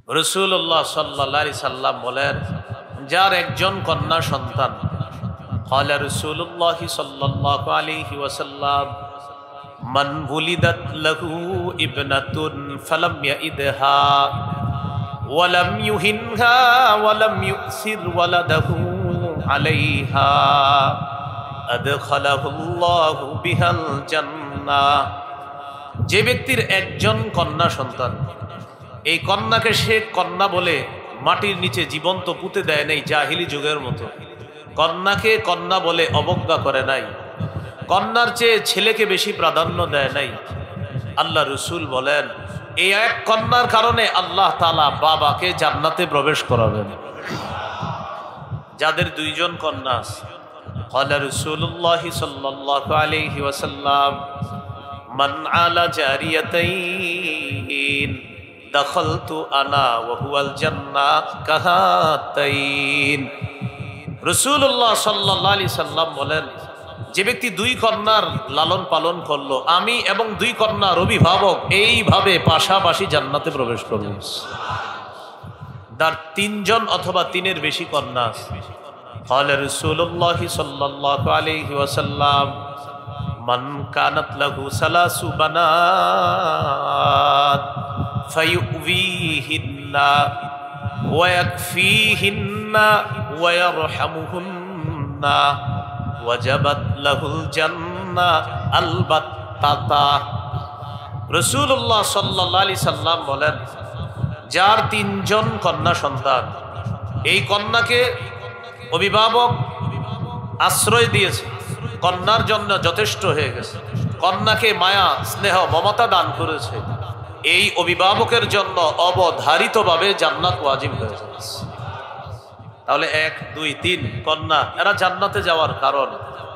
রাসূলুল্লাহ সাল্লাল্লাহু আলাইহি সাল্লাম বলেন, যার একজন কন্যা সন্তান, ক্বালা রাসূলুল্লাহ সাল্লাল্লাহু আলাইহি ওয়াসাল্লাম, মান বুলিদাত লাহু ইবনাতুন ফালাম ইয়াইদহা ওয়া লাম ইউহিনহা ওয়া লাম ইউসির ওয়ালাদাহু আলাইহা আদখালাহুল্লাহু বিহাল জান্নাহ। যে ব্যক্তির একজন কন্যা সন্তান, এই কন্যাকে সে কন্যা বলে মাটির নিচে জীবন্ত পুঁতে দেয় নাই জাহিলি যুগের মতো, কন্যাকে কন্যা বলে অবজ্ঞা করে নাই, কন্যার চেয়ে ছেলেকে বেশি প্রাধান্য দেয় নাই। আল্লাহ রসুল বলেন, এই এক কন্যার কারণে আল্লাহ তাআলা বাবাকে জান্নাতে প্রবেশ করাবেন। যাদের দুইজন কন্যা আছে, ক্বালা রাসূলুল্লাহ সাল্লাল্লাহু আলাইহি ওয়াসাল্লাম, মান আলা জারিয়াতাইন দাখালতু আনা ওয়া হুয়াল জান্নাহ কাহাতাইন। রাসূলুল্লাহ সাল্লাল্লাহু আলাইহি সাল্লাম বলেন, যে ব্যক্তি দুই কন্যার লালন পালন করলো, আমি এবং দুই কন্যার অভিভাবক এইভাবে পাশাপাশি জান্নাতে প্রবেশ করবে। তার তিনজন অথবা তিনের বেশি কন্যা আছে। ক্বালা রাসূলুল্লাহ সাল্লাল্লাহু আলাইহি ওয়াসাল্লাম, মান কানাত লাহু সালাসু বানাত ফায়ুবিহিন্না ওয়া ইয়াকফিহিন্না ওয়া ইয়ারহামুহুন্না ওয়াজাবাত লাহুল জান্নাহ আলবাত্তাতা। রাসূলুল্লাহ সাল্লাল্লাহু আলাইহি সাল্লাম বলেন, যার তিনজন কন্যা সন্তান, এই কন্যাকে অভিভাবক আশ্রয় দিয়েছে, কন্যার জন্য যথেষ্ট হয়ে গেছে, কন্যাকে মায়া স্নেহ মমতা দান করেছে, এই অভিভাবকের জন্য অবধারিতভাবে জান্নাত ওয়াজিব হয়ে যাচ্ছে। তাহলে 1, 2, 3 কন্যা, এরা জান্নাতে যাওয়ার কারণ,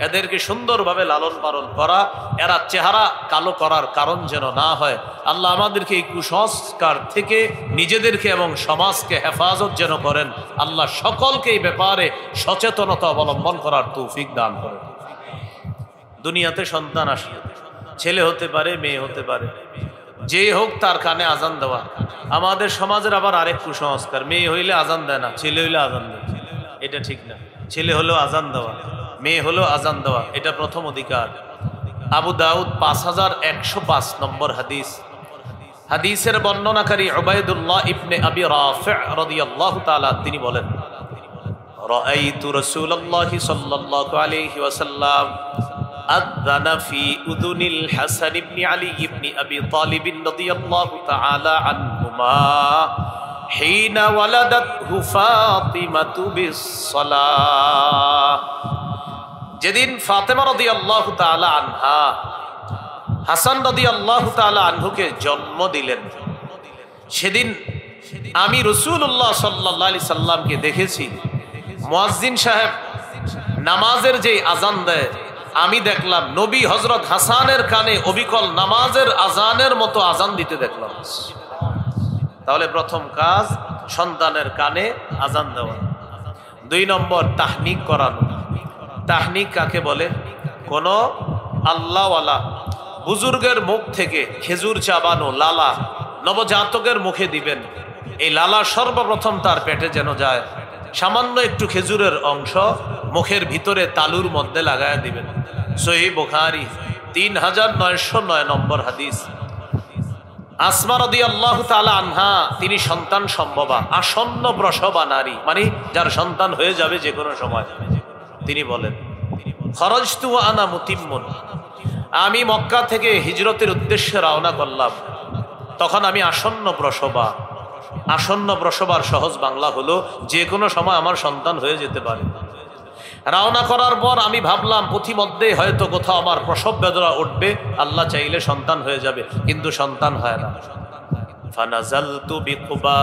এদেরকে সুন্দরভাবে লালন পালন করা, এরা চেহারা কালো করার কারণ যেন না হয়। আল্লাহ আমাদেরকে এই কুসংস্কার থেকে নিজেদেরকে এবং সমাজকে হেফাজত যেন করেন। আল্লাহ সকলকে এই ব্যাপারে সচেতনতা অবলম্বন করার তৌফিক দান করেন। দুনিয়াতে সন্তান আসে, ছেলে হতে পারে, মেয়ে হতে পারে, যে হোক তার কানে আজান দেওয়া। আমাদের সমাজের আবার আরেক কুসংস্কার, মেয়ে হইলে আজান দেয় না, ছেলে হইলে আজান দেয়। এটা ঠিক না। ছেলে হলেও আজান দেওয়া, মেয়ে হলেও আজান দেওয়া, এটা প্রথম অধিকার। আবু দাউদ 5105 নম্বর হাদিস। হাদিসের বর্ণনাকারী উবাইদুল্লাহ ইবনে আবি রাফি' রাদিয়াল্লাহু তাআলা তিনি বলেন, রাআইতু রাসূলুল্লাহ সাল্লাল্লাহু আলাইহি ওয়াসাল্লাম আযানা ফি উযুনিল হাসান ইবনে আলী ইবনে আবি তালিব রাদিয়াল্লাহু তাআলা আনহুমা হিনা ওয়ালাদাতহু ফাতিমাতু বিস-সালাহ। যেদিন ফাতেমা রাদিয়াল্লাহু তাআলা আনহা হাসান রাদিয়াল্লাহু তাআলা আনহুকে জন্ম দিলেন, সেদিন আমি রাসূলুল্লাহ সাল্লাল্লাহু আলাইহি সাল্লামকে দেখেছি, মুয়াজ্জিন সাহেব নামাজের যে আজান দেয়, আমি দেখলাম নবী হযরত হাসানের কানে অবিকল নামাজের আজানের মতো আজান দিতে দেখলাম। তাহলে প্রথম কাজ সন্তানের কানে আজান দেওয়া। 2 নম্বর তাহনিক করানো। তাহনিক কাকে বলে? কোন আল্লাহওয়ালা বুজুর্গের মুখ থেকে খেজুর চাবানো লালা নবজাতকের মুখে দিবেন। এই লালা সর্বপ্রথম তার পেটে যেন যায়, সামান্য একটু খেজুরের অংশ মুখের ভিতরে তালুর মধ্যে লাগায় দিবেন। সহিহ বুখারী 3909 নম্বর হাদিস। আসমা রাদিয়াল্লাহু তাআলা আনহা, তিনি সন্তান সম্ভবা, আসন্ন প্রসবা নারী, মানে যার সন্তান হয়ে যাবে যে কোনো সময়। তিনি বলেন, খরজতু ওয়া আনা মুতিম্মুন, আমি মক্কা থেকে হিজরতের উদ্দেশ্যে রওনা করলাম, তখন আমি আসন্ন প্রসবা। আসন্ন প্রসবার সহজ বাংলা হলো যে কোনো সময় আমার সন্তান হয়ে যেতে পারে। রওনা করার পর আমি ভাবলাম পথিমধ্যে হয়তো কোথাও আমার প্রসব বেদনা উঠবে, আল্লাহ চাইলে সন্তান হয়ে যাবে, কিন্তু সন্তান হয় না। ফানাজালতু বিকুবা,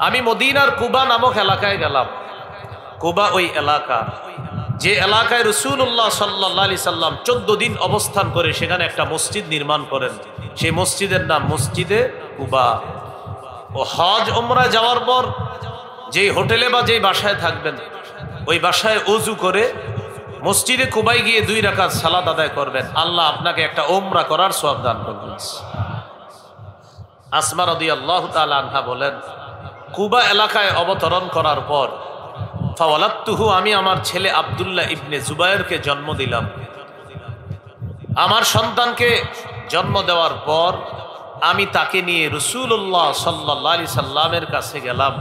আমি মদিনার কুবা নামক এলাকায় গেলাম। কুবা ওই এলাকা, যে এলাকায় রাসূলুল্লাহ সাল্লাল্লাহু আলাইহি সাল্লাম 14 দিন অবস্থান করে সেখানে একটা মসজিদ নির্মাণ করেন। সেই মসজিদের নাম মসজিদে কুবা। ও হজ উমরা যাওয়ার পর যেই হোটেলে বা যেই বাসায় থাকবেন, ওই বাসায় ওযু করে মসজিদে কুবায় গিয়ে 2 রাকাত সালাত আদায় করবেন, আল্লাহ আপনাকে একটা উমরা করার সওয়াব দান করবেন। আসমা রাদিয়াল্লাহু তাআলা আনহা বলেন, কুবা এলাকায় অবতরণ করার পর ফাওয়ালাদতুহু, আমি আমার ছেলে আব্দুল্লাহ ইবনে জুবায়েরকে জন্ম দিলাম। আমার সন্তানকে জন্ম দেওয়ার পর আমি তাকে নিয়ে রাসূলুল্লাহ সাল্লাল্লাহু আলাইহি সাল্লামের কাছে গেলাম।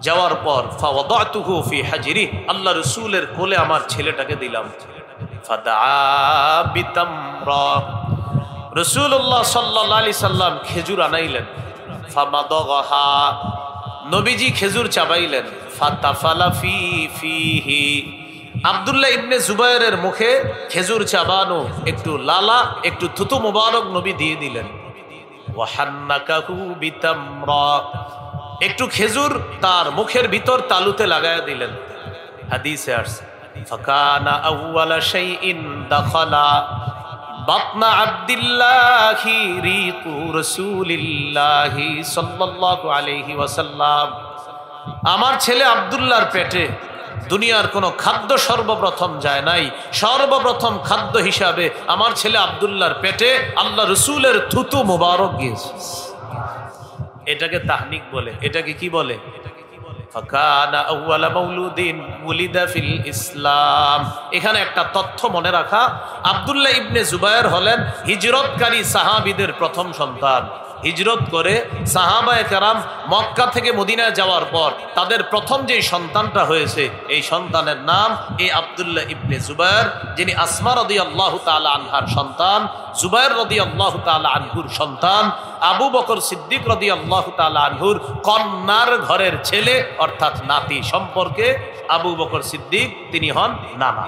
যাওয়ার পর ফাওয়াদাতুহু ফি হাজরি, আল্লাহ রাসূলের কোলে আমার ছেলেটাকে দিলাম। ফাদআ বিতামরা, রাসূলুল্লাহ সাল্লাল্লাহু আলাইহি সাল্লাম খেজুর আনাইলেন। ফামাদাগহা, নবীজি খেজুর চাবাইলেন। ফাতাফালা ফিহি, আব্দুল্লাহ ইবনে জুবায়েরের মুখে খেজুর চাবানো, একটু লালা একটু থুতু মুবারক নবী দিয়ে দিলেন। ওয়াহান্নাকাহু বিতামরা, একটু খেজুর তার মুখের ভিতর তালুতে লাগায়া দিলেন। হাদিসে আসছে ফাকানা আউওয়ালা শাইইন দাখালা বাতনা আব্দুল্লাহি রিকু রাসূলিল্লাহি সাল্লাল্লাহু আলাইহি ওয়াসাল্লাম, আমার ছেলে আব্দুল্লাহর পেটে দুনিয়ার কোনো খাদ্য সর্বপ্রথম যায় নাই। সর্বপ্রথম খাদ্য হিসাবে আমার ছেলে আব্দুল্লাহর পেটে আল্লাহ রসুলের থুতু মুবারক গিয়েছে। এটাকে তাহনিক বলে। এটাকে কি বলে? ফাকানা আউওয়ালা মাউলুদিন উলিদা ফিল ইসলাম। এখানে একটা তথ্য মনে রাখা, আব্দুল্লাহ ইবনে জুবায়ের হলেন হিজরতকারী সাহাবীদের প্রথম সন্তান। হিজরত করে সাহাবায়ে কেরাম মক্কা থেকে মদিনায় যাওয়ার পর তাদের প্রথম যেই সন্তানটা হয়েছে, এই সন্তানের নাম এই আব্দুল্লাহ ইবনে জুবায়ের, যিনি আসমা রাদিয়াল্লাহু তাআলা আনহার সন্তান, জুবায়ের রাদিয়াল্লাহু তাআলা আনহুর সন্তান, আবু বকর সিদ্দিক রাদিয়াল্লাহু তাআলা আনহুর কন্যার ঘরের ছেলে অর্থাৎ নাতি সম্পর্কে আবু বকর সিদ্দিক তিনি হন নানা।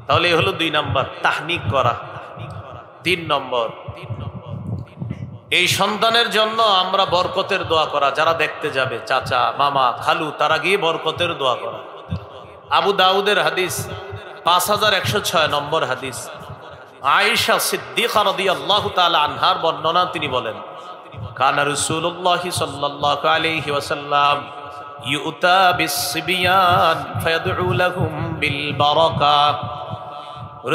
তাহলে এই হলো 2 নম্বর, তাহনিক করা। 3 নম্বর, এই সন্তানের জন্য আমরা বরকতের দোয়া করা। যারা দেখতে যাবে, চাচা মামা খালু, তারা গিয়ে বরকতের দোয়া করা। আবু দাউদের হাদিস 5106 নম্বর হাদিস, আয়েশা সিদ্দিকা রাদিয়াল্লাহু তাআলা আনহার বর্ণনা, তিনি বলেন কানা রাসূলুল্লাহ সাল্লাল্লাহু আলাইহি ওয়াসাল্লাম ইউতা বিসসিবিয়ান ফায়াদউ লাহুম বিল বারাকা।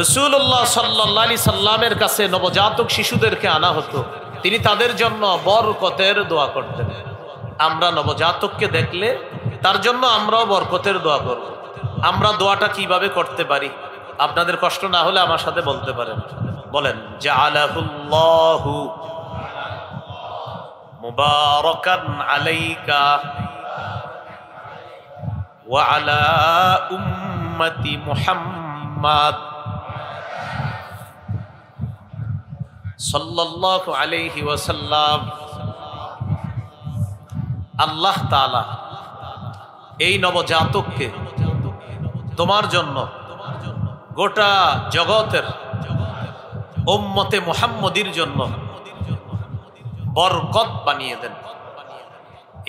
রাসূলুল্লাহ সাল্লাল্লাহু আলাইহি সাল্লামের কাছে নবজাতক শিশুদেরকে আনা হতো, তিনি তাদের জন্য বরকতের দোয়া করতেন। আমরা নবজাতককে দেখলে তার জন্য আমরাও বরকতের দোয়া করব। আমরা দোয়াটা কিভাবে করতে পারি? আপনাদের কষ্ট না হলে আমার সাথে বলতে পারেন। বলেন, জাআলাহুল্লাহু মুবারাকান আলাইকা ওয়া আলা উম্মতি মুহাম্মাদ সাল্লাল্লাহু আলাইহি ওয়াসাল্লাম। আল্লাহ তাআলা এই নবজাতককে তোমার জন্য গোটা জগতের উম্মতে মুহাম্মদীর জন্য বরকত বানিয়ে দেন।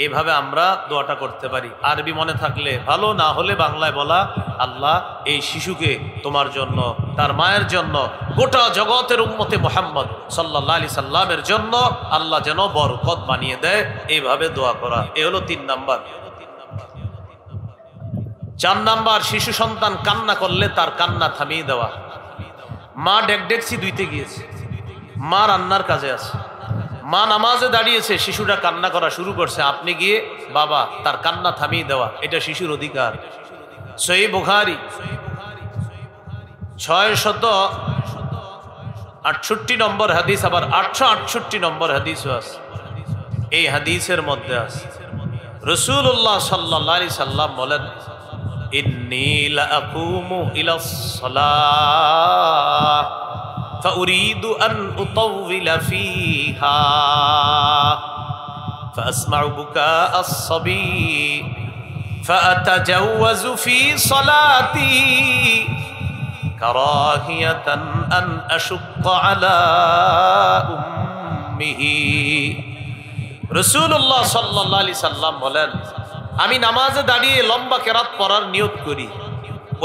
এভাবে আমরা দোয়াটা করতে পারি। আরবি মনে থাকলে ভালো, না হলে বাংলায় বলা, আল্লাহ এই শিশুকে তোমার জন্য, তার মায়ের জন্য, গোটা জগতের উম্মতে মুহাম্মদ সাল্লাল্লাহু আলাইহি সাল্লামের জন্য আল্লাহ যেন বরকত বানিয়ে দেয়, এইভাবে দোয়া করা। এ হলো 3 নাম্বার। 4 নাম্বার, শিশু সন্তান কান্না করলে তার কান্না থামিয়ে দেওয়া। মা ডেকডেকসি ধুইতে গিয়েছে, মা রান্নার কাজে আছে, মা নামাজে দাঁড়িয়েছে, শিশুটা কান্না করা শুরু করছে, আপনি গিয়ে বাবা তার কান্না থামিয়ে দেওয়া, এটা শিশুর অধিকার। সহিহ বুখারী 668 নম্বর হাদিস, আবার 868 নম্বর হাদিসও আছে। এই হাদিসের মধ্যে আছে রাসূলুল্লাহ সাল্লাল্লাহু আলাইহি সাল্লাম বলেন, ইন্নী লাআকুমু ইলাস সালাহ فأريد أن أطول فيها فأسمع بكاء الصبي فأتجوز في صلاتي كراهية أن أشق على أمه। রাসূলুল্লাহ সাল্লাল্লাহু আলাইহি সাল্লাম বলেন, আমি নামাজে দাঁড়িয়ে লম্বা কেরাত পড়ার নিয়ত করি,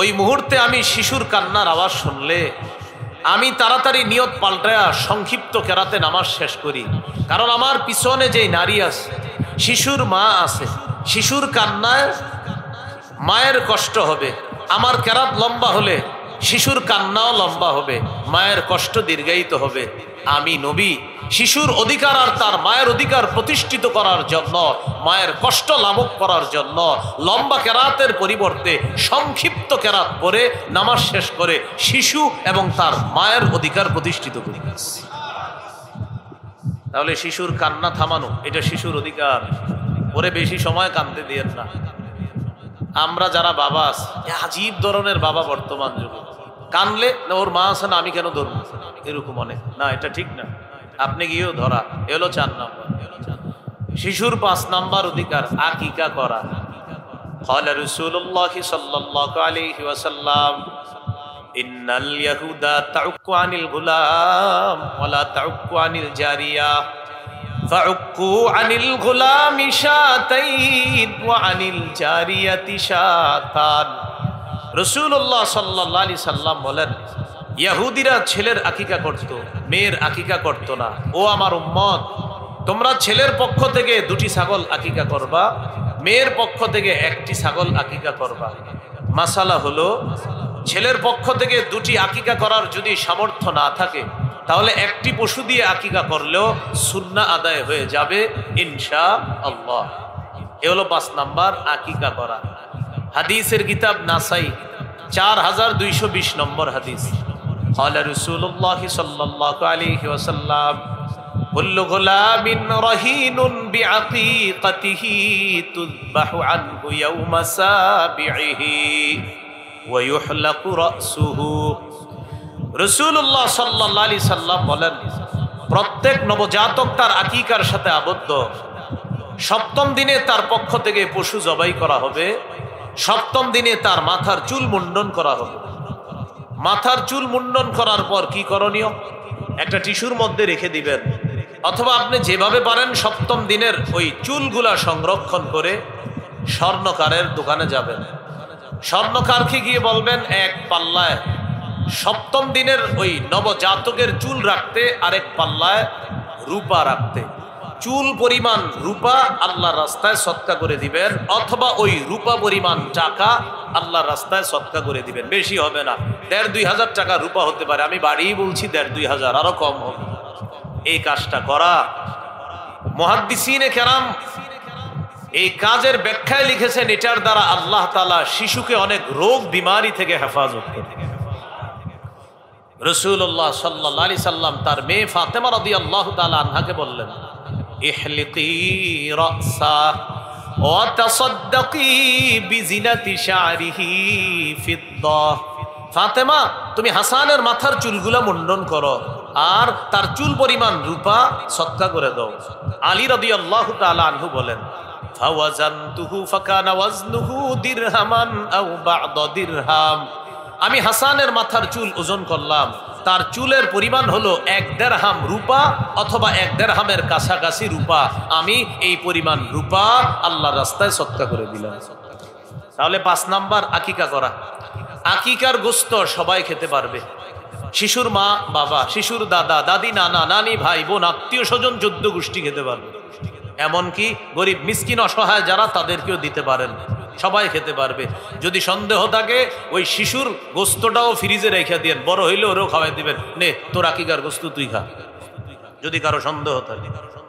ওই মুহূর্তে আমি শিশুর কান্নার আওয়াজ শুনলে আমি তাড়াতাড়ি নিয়ত পাল্টায়া সংক্ষিপ্ত কেরাতে নামাজ শেষ করি। কারণ আমার পিছনে যে নারী আছে, শিশুর মা আছে, শিশুর কান্নায় মায়ের কষ্ট হবে। আমার কেরাত লম্বা হলে শিশুর কান্নাও লম্বা হবে, মায়ের কষ্ট দীর্ঘায়িত হবে। আমি নবী শিশুর অধিকার আর তার মায়ের অধিকার প্রতিষ্ঠিত করার জন্য, মায়ের কষ্ট লাঘব করার জন্য লম্বা কেরাতের পরিবর্তে সংক্ষিপ্ত কেরাত পড়ে নামাজ শেষ করে শিশু এবং তার মায়ের অধিকার প্রতিষ্ঠিত করি। তাহলে শিশুর কান্না থামানো এটা শিশুর অধিকার। ওরে বেশি সময় কাঁদতে দিয়েন না। আমরা যারা বাবা আছি, আজীব ধরনের বাবা বর্তমান যুগে, কানলে না ওর মা আছে না আমি কেন ধরবো, এরকম অনেক না, এটা ঠিক না। আপনি গিয়েও ধরা, এলো 4 নাম্বার। শিশুর 5 নাম্বার অধিকার আকিকা করা। ক্বালা রাসূলুল্লাহ সাল্লাল্লাহু আলাইহি ওয়াসাল্লাম ইন্নাল ইয়াহুদা তাউক্কু আনিল গুলাম ওয়ালা তাউক্কু আনিল জারিয়া ফাউক্কু আনিল গুলামি শাতাইন ওয়া আনিল জারিয়াতি শাতান। রাসূলুল্লাহ সাল্লাল্লাহু আলাইহি সাল্লাম বলেন, ইহুদিরা ছেলের আকিকা করত, মেয়ের আকিকা করত না। ও আমার উম্মত, তোমরা ছেলের পক্ষ থেকে 2টি ছাগল আকিকা করবা, মেয়ের পক্ষ থেকে 1টি ছাগল আকিকা করবা। মাসালা হলো, ছেলের পক্ষ থেকে 2টি আকিকা করার যদি সামর্থ্য না থাকে তাহলে 1টি পশু দিয়ে আকিকা করলেও সুন্নাহ আদায় হয়ে যাবে ইনশাআল্লাহ। এ হলো 5 নাম্বার আকিকা করা। হাদিসের কিতাব নাসাই 4220 নম্বর হাদিস। ক্বালা রাসূলুল্লাহ সাল্লাল্লাহু আলাইহি ওয়াসাল্লাম কুল্লু গুলামিন রাহিনুন বিআকীকাতিহি তুযবাহু আনহু ইয়াওমা সাবিহি ওয়া ইউহলাকু রাসুহু। রাসূলুল্লাহ সাল্লাল্লাহু আলাইহি সাল্লাম বলেন, প্রত্যেক নবজাতক তার আকিকার সাথে আবদ্ধ। 7ম দিনে তার পক্ষ থেকে পশু জবাই করা হবে। 7ম দিনে তার মাথার চুল মুন্ডন করা হবে। মাথার চুল মুন্ডন করার পর কি করণীয়? একটা টিস্যুর মধ্যে রেখে দিবেন, অথবা আপনি যেভাবে পারেন 7ম দিনের ওই চুলগুলা সংরক্ষণ করে স্বর্ণকারের দোকানে যাবেন। স্বর্ণকারকে গিয়ে বলবেন 1 পাল্লায় 7ম দিনের ওই নবজাতকের চুল রাখতে, আরেক পাল্লায় রূপা রাখতে। চুল পরিমাণ রূপা আল্লাহর রাস্তায় সদকা করে দিবেন, অথবা ওই রূপা পরিমাণ টাকা আল্লাহর রাস্তায় সদকা করে দিবেন। বেশি হবে না, 1500-2000 টাকা রূপা হতে পারে, আমি বাড়িই বলছি 1500-2000, আরো কম হবে। এই কাজটা করা, মুহাদ্দিসিনে কেরাম এই কাজের ব্যাখ্যায় লিখেছেন, এটার দ্বারা আল্লাহ তাআলা শিশুকে অনেক রোগ বিমারি থেকে হেফাজত করে। রাসূলুল্লাহ সাল্লাল্লাহু আলাইহি সাল্লাম তার মেয়ে ফাতেমা রাদিয়াল্লাহু তাআলা আনহাকে বললেন, ইহলিকি রাসা ওয়া তাসাদ্দাকি বিজিনাতি শা'রিহি ফিদ্দা। ফাতেমা, তুমি হাসানের মাথার চুলগুলা মুন্ডন করো আর তার চুল পরিমাণ রূপা সদকা করে দাও। আলী রাদিয়াল্লাহু তাআলা আনহু বলেন, ফাওয়াজানতুহু ফাকানা ওয়াজনুহু দিরহামান আও বা'দা দিরহাম। আমি হাসানের মাথার চুল ওজন করলাম, তার চুলের পরিমাণ হলো 1 দিরহাম রূপা অথবা 1 দিরহামের কাছাকাছি রূপা। আমি এই পরিমাণ রূপা আল্লাহর রাস্তায় সদকা করে দিলাম। তাহলে 5 নাম্বার আকিকা করা। আকিকার গোশত সবাই খেতে পারবে। শিশুর মা বাবা, শিশুর দাদা দাদি, নানা নানি, ভাই বোন, আত্মীয় স্বজন 14 গোষ্ঠী খেতে পারবে। এমনকি গরিব মিসকিন অসহায় যারা, তাদেরকেও দিতে পারেন, সবাই খেতে পারবে। যদি সন্দেহ থাকে ওই শিশুর গোস্তটাও ফ্রিজে রেখে দিয়েন, বড় হইলে ওরেও খাওয়াই দিবেন, নে তোর আকিকার গোস্ত তুই খা। যদি কারো সন্দেহ থাকে,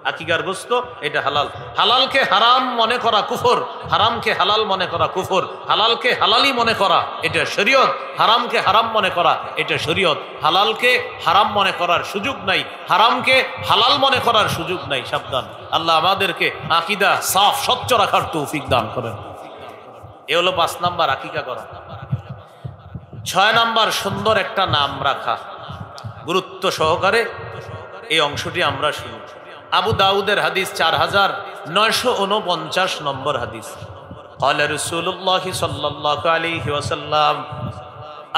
আকিকার গোস্ত এটা হালাল। হালালকে হারাম মনে করা কুফর, হারামকে হালাল মনে করা কুফর। হালালকে হালালি মনে করা এটা শরীয়ত, হারামকে হারাম মনে করা এটা শরীয়ত। হালালকে হারাম মনে করার সুযোগ নাই, হারামকে হালাল মনে করার সুযোগ নাই। সাবধান, আল্লাহ আমাদেরকে আকীদা সাফ স্বচ্ছ রাখার তৌফিক দান করেন। এ হলো 5 নাম্বার আকিকা করা। 6 নাম্বার সুন্দর একটা নাম রাখা। গুরুত্ব সহকারে এই অংশটি আমরা শুনি। আবু দাউদের হাদিস 4949 নম্বর হাদিস। ক্বালা রাসূলুল্লাহ সাল্লাল্লাহু আলাইহি ওয়াসাল্লাম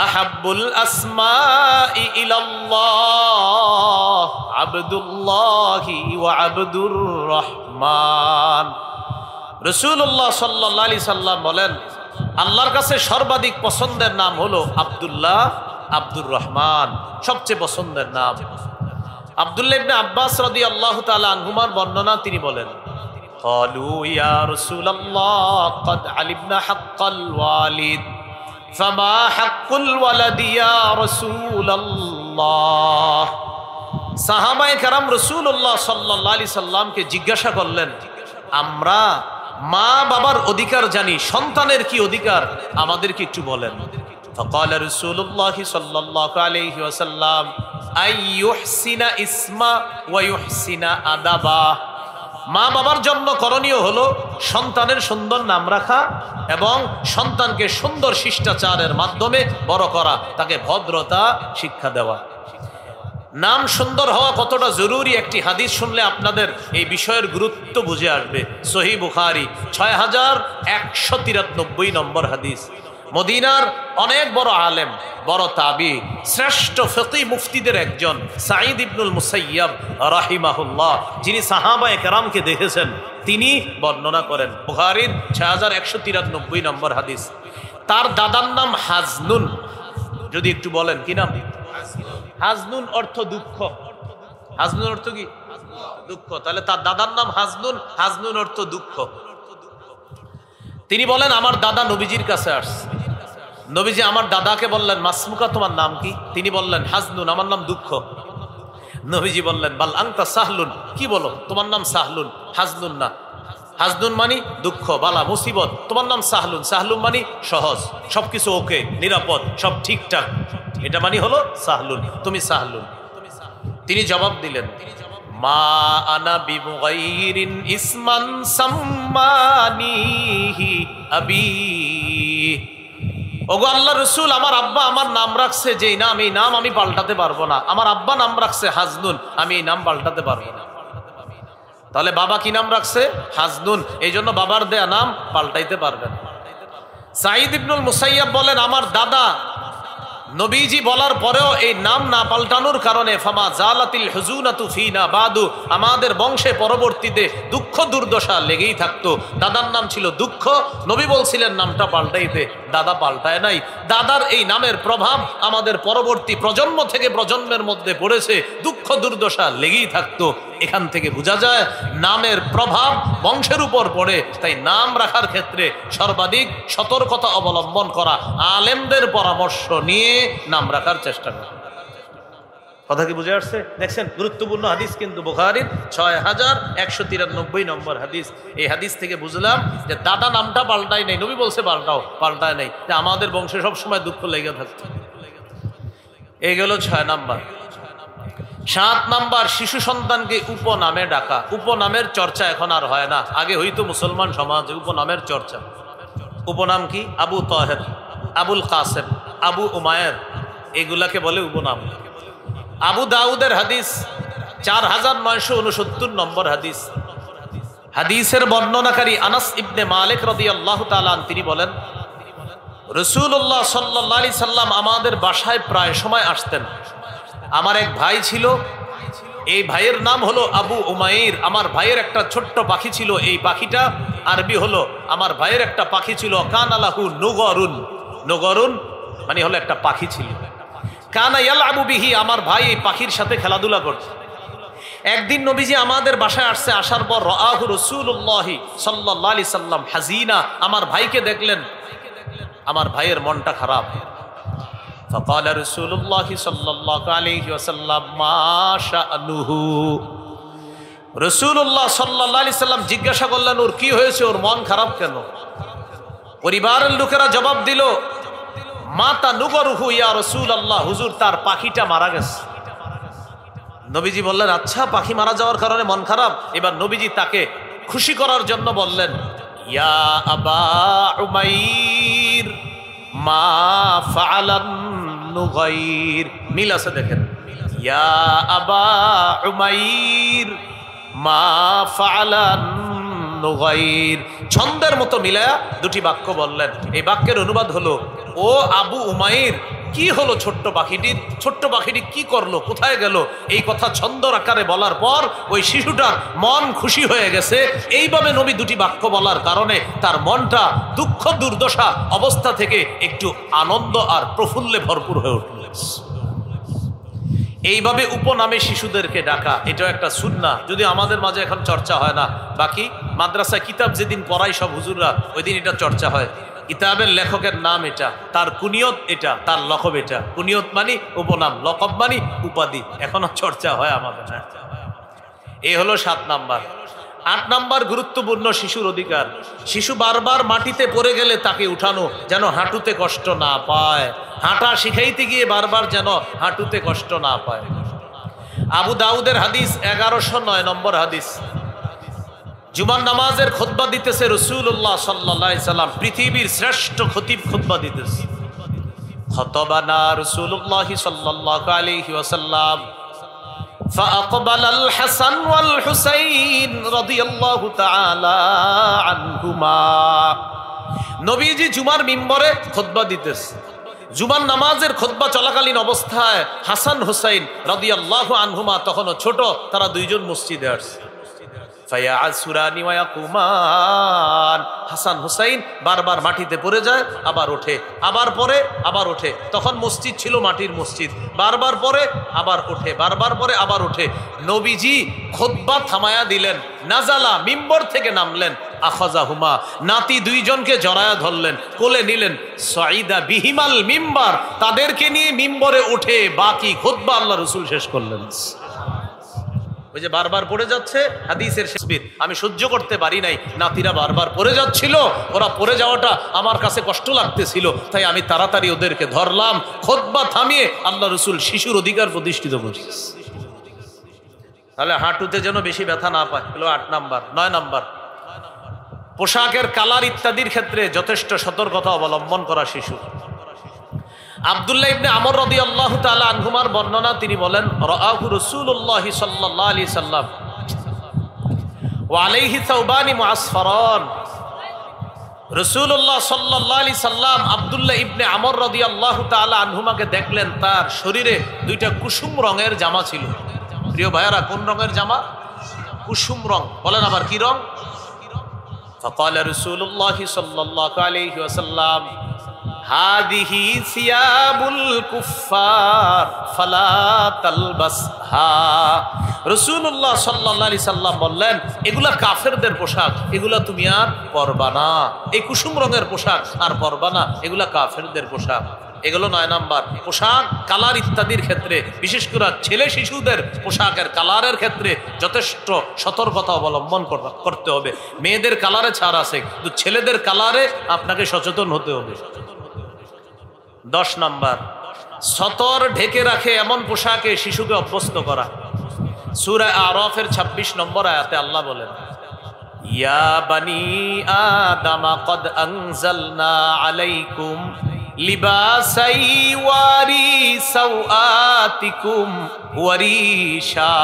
আহাব্বুল আসমাই ইলাল্লাহ আবদুল্লাহি ওয়া আবদুর রহমান। রাসূলুল্লাহ সাল্লাল্লাহু আলাইহি সাল্লাম বলেন, আল্লাহর কাছে সর্বাধিক পছন্দের নাম হলো আব্দুল্লাহ, আব্দুর রহমান সবচেয়ে পছন্দের নাম। আব্দুল্লাহ ইবনে আব্বাস রাদিয়াল্লাহু তাআলা আনহুমার বর্ণনা, তিনি বলেন, ক্বালু ইয়া রাসূলুল্লাহ ক্বাদ আলিমনা হাক্কাল ওয়ালিদ ফামা হাক্কুল ওয়ালাদি ইয়া রাসূলুল্লাহ। সাহাবায়ে কেরাম রাসূলুল্লাহ সাল্লাল্লাহু আলাইহি সাল্লামকে জিজ্ঞাসা করলেন, আমরা মা বাবার অধিকার জানি, সন্তানের কি অধিকার আমাদেরকে একটু বলেন। فقال رسول الله صلى الله عليه وسلم أن يحسن اسما ويحسن أدبا। মা বাবার জন্য করণীয় হলো সন্তানের সুন্দর নাম রাখা এবং সন্তানকে সুন্দর শিষ্টাচারের মাধ্যমে বড় করা, তাকে ভদ্রতা শিক্ষা দেওয়া। নাম সুন্দর হওয়া কতটা জরুরি একটি হাদিস শুনলে আপনাদের এই বিষয়ের গুরুত্ব বুঝে আসবে। সহিহ বুখারী 6193 নম্বর হাদিস। মদিনার অনেক বড় আলেম, বড় তাবি, শ্রেষ্ঠ ফিকহি মুফতিদের একজন সাঈদ ইবনুল মুসাইয়্যিব রাহিমাহুল্লাহ, যিনি সাহাবায়ে কেরামকে দেখেছেন, তিনি বর্ণনা করেন। বুখারীর 6193 নম্বর হাদিস। তার দাদার নাম হাজনুন। যদি একটু বলেন কি নাম? হাজনুন অর্থ দুঃখ। হাজনুন অর্থ কি? দুঃখ। তাহলে তার দাদার নাম হাজনুন, হাজনুন অর্থ দুঃখ। তিনি বলেন, আমার দাদা নবীজির কাছে আসছে। নবীজি আমার দাদাকে বললেন, মাসমুকা, তোমার নাম কি? তিনি বললেন, হাজনুন, আমার নাম দুঃখ। নবীজি বললেন, বাল আনতা সাহলুন, কি বলো, তোমার নাম সাহলুন, হাজনুন না। হাজনুন মানি দুঃখ, বালা, মুসিবত, তোমার নাম সাহলুন, সাহলুন মানি সহজ, সবকিছু ওকে, নিরাপদ, সব ঠিকঠাক, এটা মানি হলো সাহলুন, তুমি সাহলুন। তিনি জবাব দিলেন, মা আনা বিমুগাইরিন ইসমান সাম্মানিহি আবি। ওগো আল্লাহর রাসূল, আমার আব্বা আমার নাম রাখছে যেই নাম, এই নাম আমি পাল্টাতে পারবো না। আমার আব্বা নাম রাখছে হাজনুন, আমি এই নাম পাল্টাতে পারবো না। তাহলে বাবা কি নাম রাখছে? হাজনুন, এই জন্য বাবার দেয়া নাম পাল্টাইতে পারবেন। সাঈদ ইবনুল মুসাইয়্যিব বলেন, আমার দাদা নবীজি বলার পরেও এই নাম না পাল্টানোর কারণে ফামা জালাতিল হুজুনাতু ফিনা বাদু, আমাদের বংশে পরবর্তীতে দুঃখ দুর্দশা লেগেই থাকতো। দাদার নাম ছিল দুঃখ, নবী বলছিলেন নামটা পাল্টাইতে, দাদা পাল্টায় নাই। দাদার এই নামের প্রভাব আমাদের পরবর্তী প্রজন্ম থেকে প্রজন্মের মধ্যে পড়েছে, দুঃখ দুর্দশা লেগেই থাকতো। এখান থেকে বোঝা যায় নামের প্রভাব বংশের উপর পড়ে। তাই নাম রাখার ক্ষেত্রে সর্বাধিক সতর্কতা অবলম্বন করা, আলেমদের পরামর্শ নিয়ে নাম রাখার চেষ্টা করা। কথা কি বুঝে আসছে? দেখছেন, গুরুত্বপূর্ণ হাদিস কিন্তু বুখারীর 6193 নম্বর হাদিস। এই হাদিস থেকে বুঝলাম যে দাদা নামটা পাল্টায় নাই, নবী বলছে পাল্টাও, পাল্টায় নাই, যে আমাদের বংশে সবসময় দুঃখ লেগে থাকতো। এই গেল 6 নাম্বার। 7 নাম্বার, শিশু সন্তানকে উপনামে ডাকা। উপনামের চর্চা এখন আর হয় না, আগে হইতো মুসলমান সমাজে উপনামের চর্চা। উপনাম কি? আবু তাহের, আবুল কাসেম, আবু উমায়ের, এগুলাকে বলে উপনাম। আবু দাউদের হাদিস 4969 নম্বর হাদিস। হাদিসের বর্ণনাকারী আনাস ইবনে মালিক রাদিয়াল্লাহু তাআলা তিনি বলেন, রাসূলুল্লাহ সাল্লাল্লাহু আলাইহি সাল্লাম আমাদের বাসায় প্রায় সময় আসতেন। আমার এক ভাই ছিল, এই ভাইয়ের নাম হলো আবু উমাইর। আমার ভাইয়ের একটা ছোট্ট পাখি ছিল, এই পাখিটা আরবি হলো, আমার ভাইয়ের একটা পাখি ছিল, কানালাহু নুগরুন। নুগরুন মানে হলো একটা পাখি ছিল। কানা ইয়ালআবু বিহি, আমার ভাই এই পাখির সাথে খেলাধুলা করত। একদিন নবীজি আমাদের বাসায় আসছে, আসার পর রাআহু রাসূলুল্লাহ সাল্লাল্লাহু আলাইহি সাল্লাম হাজিনা, আমার ভাইকে দেখলেন, আমার ভাইয়ের মনটা খারাপ। فقال رسول الله صلى الله عليه وسلم ما شأنه। রাসূলুল্লাহ সাল্লাল্লাহু আলাইহি সাল্লাম জিজ্ঞাসা করলেন, ওর কি হয়েছে, ওর মন খারাপ কেন? পরিবারের লোকেরা জবাব দিল, মাতা নুগরুহু ইয়া রাসূলুল্লাহ, হুজুর তার পাখিটা মারা গেছে। নবীজি বললেন, আচ্ছা, পাখি মারা যাওয়ার কারণে মন খারাপ। এবার নবীজি তাকে খুশি করার জন্য বললেন, ইয়া আবা উমাইর মা ফাআলান নুগাইর। মিল আছে দেখেন, ইয়া আবা উমাইর মা ফাআলান নুগাইর। ছন্দের মতো মিলায়া দুটি বাক্য বললেন। এই বাক্যের অনুবাদ হলো, ও আবু উমাইর, কি হলো ছোট্ট পাখিটির? ছোট্ট পাখিটি কি করলো, কোথায় গেল? এই কথা ছন্দ আকারে বলার পর ওই শিশুটার মন খুশি হয়ে গেছে। এইভাবে নবী দুটি বাক্য বলার কারণে তার মনটা দুঃখ দুর্দশা অবস্থা থেকে একটু আনন্দ আর প্রফুল্লে ভরপুর হয়ে উঠল। এইভাবে উপনামে শিশুদেরকে ডাকা, এটাও একটা সুন্নাহ, যদি আমাদের মাঝে এখন চর্চা হয় না। বাকি মাদ্রাসায় কিতাব যেদিন পড়াই সব হুজুররা, ওই দিন এটা চর্চা হয়। কিতাবের লেখকের নাম এটা, তার কুনিয়ত এটা, তার লকব এটা। কুনিয়ত মানি উপনাম, লকব মানি উপাধি। এখনো চর্চা হয় আমাদের। এই হলো 7 নাম্বার। 8 নাম্বার গুরুত্বপূর্ণ শিশুর অধিকার। শিশু বারবার মাটিতে পড়ে গেলে তাকে উঠানো, যেন হাঁটুতে কষ্ট না পায়। হাঁটা শিখাইতে গিয়ে বারবার যেন হাঁটুতে কষ্ট না পায়। আবু দাউদের হাদিস 1109 নম্বর হাদিস। জুমার নামাজের খুতবা দিতেছে রাসূলুল্লাহ সাল্লাল্লাহু আলাইহি সাল্লাম, পৃথিবীর শ্রেষ্ঠ খতিব খুতবা দিতেছে। খতবানা রাসূলুল্লাহ সাল্লাল্লাহু আলাইহি ওয়াসাল্লাম فأقبل الحسن والحسين رضي الله تعالى عنهما। নবীজি জুমার মিম্বরে খুতবা দিতেছে। জুমার নামাজের খুতবা চলাকালীন অবস্থায় হাসান হুসাইন রাদিয়াল্লাহু আনহুমা তখনও ছোট, তারা দুইজন মসজিদে আসছে। ফায়াসুরানি ওয়া ইয়াকুমান, হাসান হুসাইন বারবার মাটিতে পড়ে যায়, আবার ওঠে, আবার পড়ে, আবার ওঠে। তখন মসজিদ ছিল মাটির মসজিদ। বারবার পড়ে, আবার ওঠে, বারবার পড়ে, আবার ওঠে। নবীজি খুতবা থামায়া দিলেন, নাজালা, মিম্বর থেকে নামলেন। আখাযাহুমা, নাতি দুইজনকে জড়ায়া ধরলেন, কোলে নিলেন। সাইদা বিহিমাল মিম্বার, তাদেরকে নিয়ে মিম্বরে উঠে বাকি খুতবা আল্লাহ রাসূল শেষ করলেন। ওই যে বারবার পড়ে যাচ্ছে, হাদিসের শেষবির, আমি সহ্য করতে পারি নাই, নাতিরা বারবার পড়ে যাচ্ছিল, ওরা পড়ে যাওয়াটা আমার কাছে কষ্ট লাগতেছিল, তাই আমি তাড়াতাড়ি ওদেরকে ধরলাম, খুতবা থামিয়ে আল্লাহ রাসূল শিশুর অধিকার প্রতিষ্ঠিত করছে। তাহলে হাঁটুতে যেন বেশি ব্যথা না পায়, হলো 8 নাম্বার। 9 নাম্বার, পোশাকের কালার ইত্যাদির ক্ষেত্রে যথেষ্ট সতর্কতা অবলম্বন করা শিশু। আব্দুল্লাহ ইবনে আমর রাদিয়াল্লাহু তাআলা আনহুমার বর্ণনা, তিনি বলেন, রাআহু রাসূলুল্লাহ সাল্লাল্লাহু আলাইহি সাল্লাম ওয়া আলাইহি সাওবানি মুআসফারান। রাসূলুল্লাহ সাল্লাল্লাহু আলাইহি সাল্লাম আব্দুল্লাহ ইবনে আমর রাদিয়াল্লাহু তাআলা আনহুমাকে দেখলেন, তার শরীরে 2টা কুসুম রঙের জামা ছিল। প্রিয় ভাইয়ারা, কোন রঙের জামা? কুসুম রং। বলেন আবার কি রং? ফাকালা রাসূলুল্লাহ সাল্লাল্লাহু আলাইহি ওয়াসাল্লাম হাদিহি সিয়াবুল কুফফার ফালা তালবাসহা। রাসূলুল্লাহ সাল্লাল্লাহু আলাইহি সাল্লাম বললেন, এগুলা কাফেরদের পোশাক, এগুলা তুমি আর পরবা না। এই কুসুম রঙের পোশাক আর পরবা না, এগুলা কাফেরদের পোশাক। এগুলো 9 নাম্বার। পোশাক কালার ইত্যাদির ক্ষেত্রে, বিশেষ করে ছেলে শিশুদের পোশাকের কালারের ক্ষেত্রে যথেষ্ট সতর্কতা অবলম্বন করতে হবে। মেয়েদের কালারে ছাড় আছে, কিন্তু ছেলেদের কালারে আপনাকে সচেতন হতে হবে। 10 নাম্বার, সতর ঢেকে রাখে এমন পোশাকে শিশুকে অভ্যস্ত করা। সূরা আরাফের 26 নম্বর আয়াতে আল্লাহ বলেন, ইয়া বানি আদামা কদ আনজালনা আলাইকুম লিবাসাই ওয়ারি সাওআতিকুম ওয়ারিশা।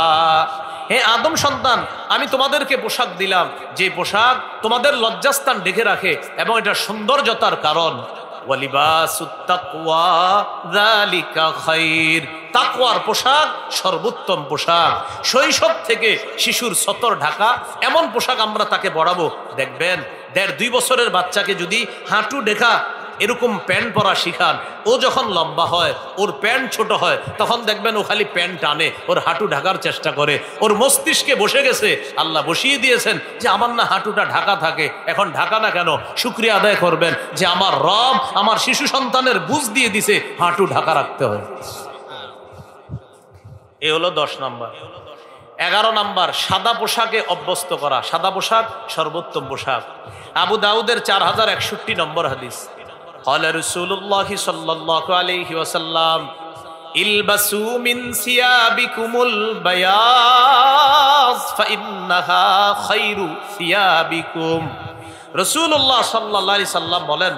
হে আদম সন্তান, আমি তোমাদেরকে পোশাক দিলাম, যে পোশাক তোমাদের লজ্জাস্থান ঢেকে রাখে এবং এটা সৌন্দর্যতার কারণ। ওয়ালিবাসুত তাকওয়া যালিকা খায়র, তাকওয়ার পোশাক সর্বোত্তম পোশাক। শৈশব থেকে শিশুর সতর ঢাকা এমন পোশাক আমরা তাকে পরাবো। দেখবেন 1.5-2 বছরের বাচ্চাকে যদি হাঁটু ঢাকা এরকম প্যান্ট পরা শিখান, ও যখন লম্বা হয়, ওর প্যান্ট ছোট হয়, তখন দেখবেন ও খালি প্যান্ট টানে, ওর হাঁটু ঢাকার চেষ্টা করে। ওর মস্তিষ্কে বসে গেছে, আল্লাহ বসিয়ে দিয়েছেন যে আমার না হাঁটুটা ঢাকা থাকে, এখন ঢাকা না কেন? শুকরিয়া আদায় করবেন যে আমার রব আমার শিশু সন্তানের বুঝ দিয়ে দিছে হাঁটু ঢাকা রাখতে হয়। এ হলো 10 নাম্বার। 11 নাম্বার, সাদা পোশাকে অভ্যস্ত করা। সাদা পোশাক সর্বোত্তম পোশাক। আবু দাউদের 4061 নম্বর হাদিস। قال رسول الله صلى الله عليه وسلم البسوا من ثيابكم البياض فإنها خير ثيابكم। রাসূলুল্লাহ সাল্লাল্লাহু আলাইহি সাল্লাম বলেন,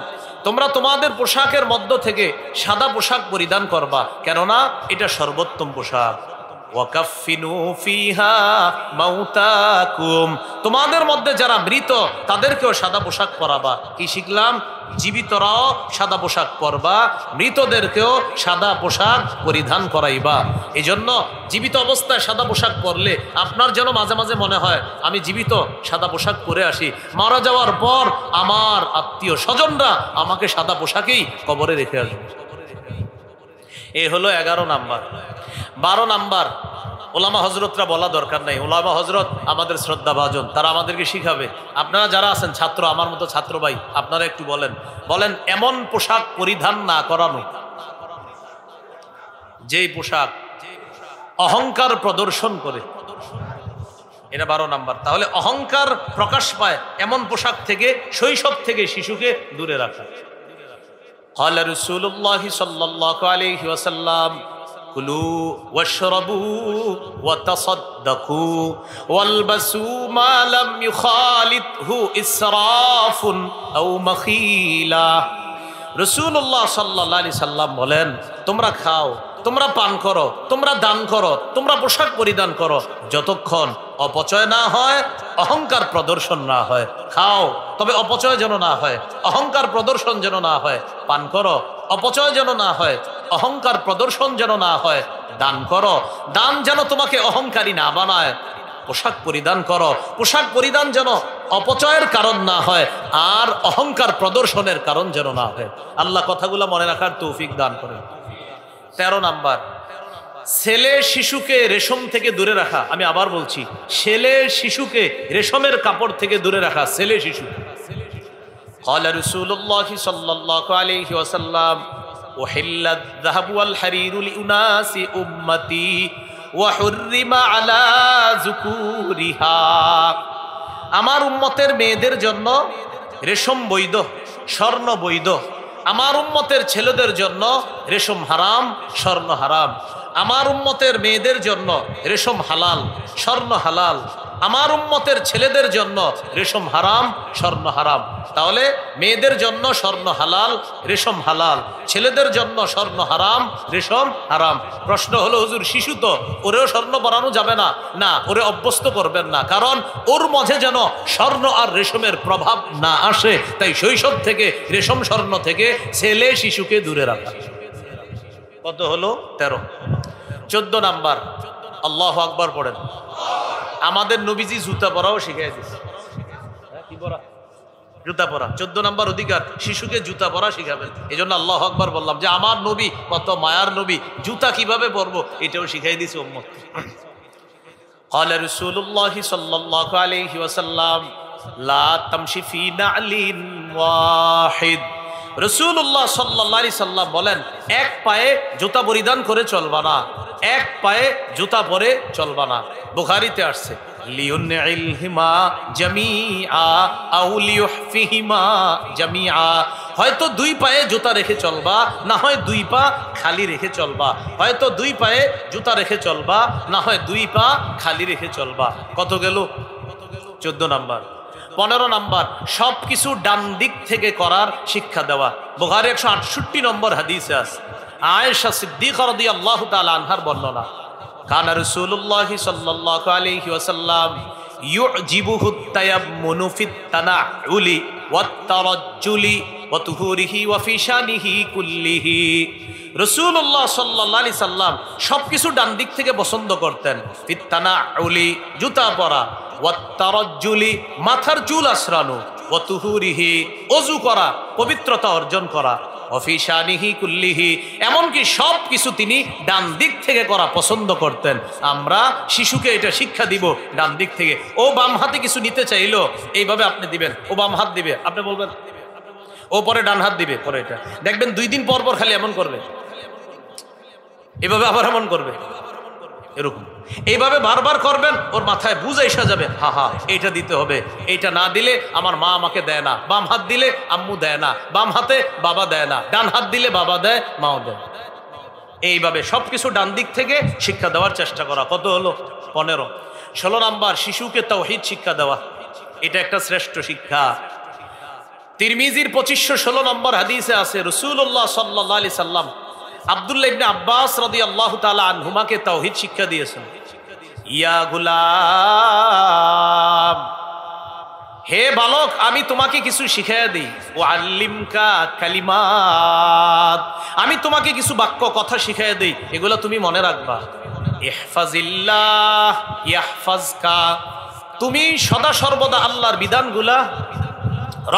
তোমরা তোমাদের পোশাকের মধ্য থেকে সাদা পোশাক পরিধান করবা, কেননা এটা সর্বোত্তম পোশাক। ওয়াকাফিনু ফিহা মাউতাকুম, তোমাদের মধ্যে যারা মৃত তাদেরকেও সাদা পোশাক পরাবা। কি শিখলাম? জীবিতরাও সাদা পোশাক পরবা, মৃতদেরকেও সাদা পোশাক পরিধান করাইবা। এই জন্য জীবিত অবস্থায় সাদা পোশাক পরলে আপনার যেন মাঝে মাঝে মনে হয় আমি জীবিত সাদা পোশাক পরে আসি, মারা যাওয়ার পর আমার আত্মীয় স্বজনরা আমাকে সাদা পোশাকেই কবরে রেখে আসবে। এ হলো 11 নাম্বার। 12 নাম্বার, ওলামা হজরতরা বলা দরকার নাই, ওলামা হজরত আমাদের শ্রদ্ধাভাজন, তারা আমাদেরকে শিখাবে। আপনারা যারা আছেন ছাত্র, আমার মতো ছাত্র ভাই, আপনারা একটু বলেন এমন পোশাক পরিধান না করানো যেই পোশাক অহংকার প্রদর্শন করে, এটা 12 নাম্বার। তাহলে অহংকার প্রকাশ পায় এমন পোশাক থেকে শৈশব থেকে শিশুকে দূরে রাখা। قال رسول الله صلى الله عليه وسلم كلوا واشربوا وتصدقوا والبسوا ما لم يخالطه إسراف أو مخيلة। রাসূলুল্লাহ সাল্লাল্লাহু আলাইহি সাল্লাম বলেন, তোমরা খাও, তোমরা পান করো, তোমরা দান করো, তোমরা পোশাক পরিধান করো, যতক্ষণ অপচয় না হয়, অহংকার প্রদর্শন না হয়। খাও, তবে অপচয় যেন না হয়, অহংকার প্রদর্শন যেন না হয়। পান করো, অপচয় যেন না হয়, অহংকার প্রদর্শন যেন না হয়। দান করো, দান যেন তোমাকে অহংকারী না বানায়। পোশাক পরিধান করো, পোশাক পরিধান যেন অপচয়ের কারণ না হয়, আর অহংকার প্রদর্শনের কারণ যেন না হয়। আল্লাহ কথাগুলো মনে রাখার তৌফিক দান করেন। 13 নাম্বার, ছেলে শিশুকে রেশম থেকে দূরে রাখা। আমি আবার বলছি, ছেলে শিশুকে রেশমের কাপড় থেকে দূরে রাখা। ছেলে শিশু قال رسول الله صلى الله عليه وسلم أحل الذهب والحرير لأناس أمتي وحرم على ذكورها। আমার উম্মতের মেয়েদের জন্য রেশম বৈধ, স্বর্ণ বৈধ। আমার উম্মতের ছেলেদের জন্য রেশম হারাম, স্বর্ণ হারাম। আমার উম্মতের মেয়েদের জন্য রেশম হালাল, স্বর্ণ হালাল। আমার উম্মতের ছেলেদের জন্য রেশম হারাম, স্বর্ণ হারাম। তাহলে মেয়েদের জন্য স্বর্ণ হালাল, রেশম হালাল, ছেলেদের জন্য স্বর্ণ হারাম, রেশম হারাম। প্রশ্ন হলো, হুজুর শিশু তো, ওরেও স্বর্ণ পরানো যাবে না? না, ওরে অভ্যস্ত করবেন না, কারণ ওর মাঝে যেন স্বর্ণ আর রেশমের প্রভাব না আসে। তাই শৈশব থেকে রেশম স্বর্ণ থেকে ছেলে শিশুকে দূরে রাখা। কত হলো? 13। 14 নাম্বার, আল্লাহু আকবার পড়েন। আমাদের নবীজি জুতা পরাও শিখিয়ে দিয়েছে। কি পরা? জুতা পরা। 14 নাম্বার অধিকার, শিশুকে জুতা পরা শিখাবেন। এই জন্য আল্লাহু আকবার বললাম যে আমার নবী কত মায়ার নবী, জুতা কিভাবে পরবো এটাও শিখাই দিয়েছে উম্মত। قال رسول الله صلى الله عليه وسلم لا تمشي في نعل واحد। রাসূলুল্লাহ সাল্লাল্লাহু আলাইহি সাল্লাম বলেন, এক পায়ে জুতা পরিধান করে চলবা না, এক পায়ে জুতা পরে চলবা না। বুখারীতে আসছে লিউনইলহিমা জামিআ আও লিউহফিহিমা জামিআ। হয়তো 2 পায়ে জুতা রেখে চলবা, না হয় 2 পা খালি রেখে চলবা। হয়তো 2 পায়ে জুতা রেখে চলবা, না হয় 2 পা খালি রেখে চলবা। কত গেল? 14 নাম্বার। 15 নাম্বার, সব কিছু ডান দিক থেকে করার শিক্ষা দেওয়া। বুখারী 168 নম্বর হাদিসে আছে, আয়েশা সিদ্দিকা রাদিয়াল্লাহু তাআলা আনহার বর্ণনা, কানা রাসূলুল্লাহ সাল্লাল্লাহু আলাইহি ওয়াসাল্লাম ইউজিবুহু তায়াম্মুনু ফিত তানাউলি ওয়াত তারাজ্জুলি ওয়া তুহুরিহি ওয়া ফি শানিহি কুল্লিহি। রাসূলুল্লাহ সাল্লাল্লাহু আলাইহি সাল্লাম সবকিছু ডান দিক থেকে পছন্দ করতেন। ফিত তানাউলি, জুতা পরা, ওয়াত তারাজ্জুলি, মাথার চুল আঁচড়ানো, ওয়া তুহুরিহি, ওযু করা, পবিত্রতা অর্জন করা, ওয়াফি শানিহি কুল্লিহি, এমনকি সব কিছু তিনি ডান দিক থেকে করা পছন্দ করতেন। আমরা শিশুকে এটা শিক্ষা দিব ডান দিক থেকে। ও বাম হাতে কিছু নিতে চাইলো, এইভাবে আপনি দিবেন, ও বাম হাত দিবে, আপনি বলবেন, ও পরে ডান হাত দিবে, পরে এটা দেখবেন 2 দিন পর পর খালি এমন করবে, এভাবে আবার এমন করবে, এরকম এইভাবে বারবার করবেন, ওর মাথায় বুঝে এসে যাবে, হা হা এইটা দিতে হবে, এইটা না দিলে আমার মা আমাকে দেয় না, বাম হাত দিলে আম্মু দেয় না, বাম হাতে বাবা দেয় না, ডান হাত দিলে বাবা দেয়, মাও দেয়। এইভাবে সবকিছু ডান দিক থেকে শিক্ষা দেওয়ার চেষ্টা করা। কত হলো? 15। 16 নাম্বার, শিশুকে তাওহীদ শিক্ষা দেওয়া। এটা একটা শ্রেষ্ঠ শিক্ষা। তিরমিজির 2516 নম্বর হাদিসে আছে, রাসূলুল্লাহ সাল্লাল্লাহু আলাইহি সাল্লাম আব্দুল্লাহ ইবনে আব্বাস রাদিয়াল্লাহু তাআলা আনহুমাকে তাওহীদ শিক্ষা দিয়েছেন। ইয়া গুলাম, হে বালক, আমি তোমাকে কিছু শিখিয়ে দিই। ওয়াল্লিমকা কালিমাত, আমি তোমাকে কিছু বাক্য কথা শিখিয়ে দিই, এগুলো তুমি মনে রাখবা। ইহফাজিল্লাহ ইয়াহফাজকা, তুমি সদা সর্বদা আল্লাহর বিধানগুলা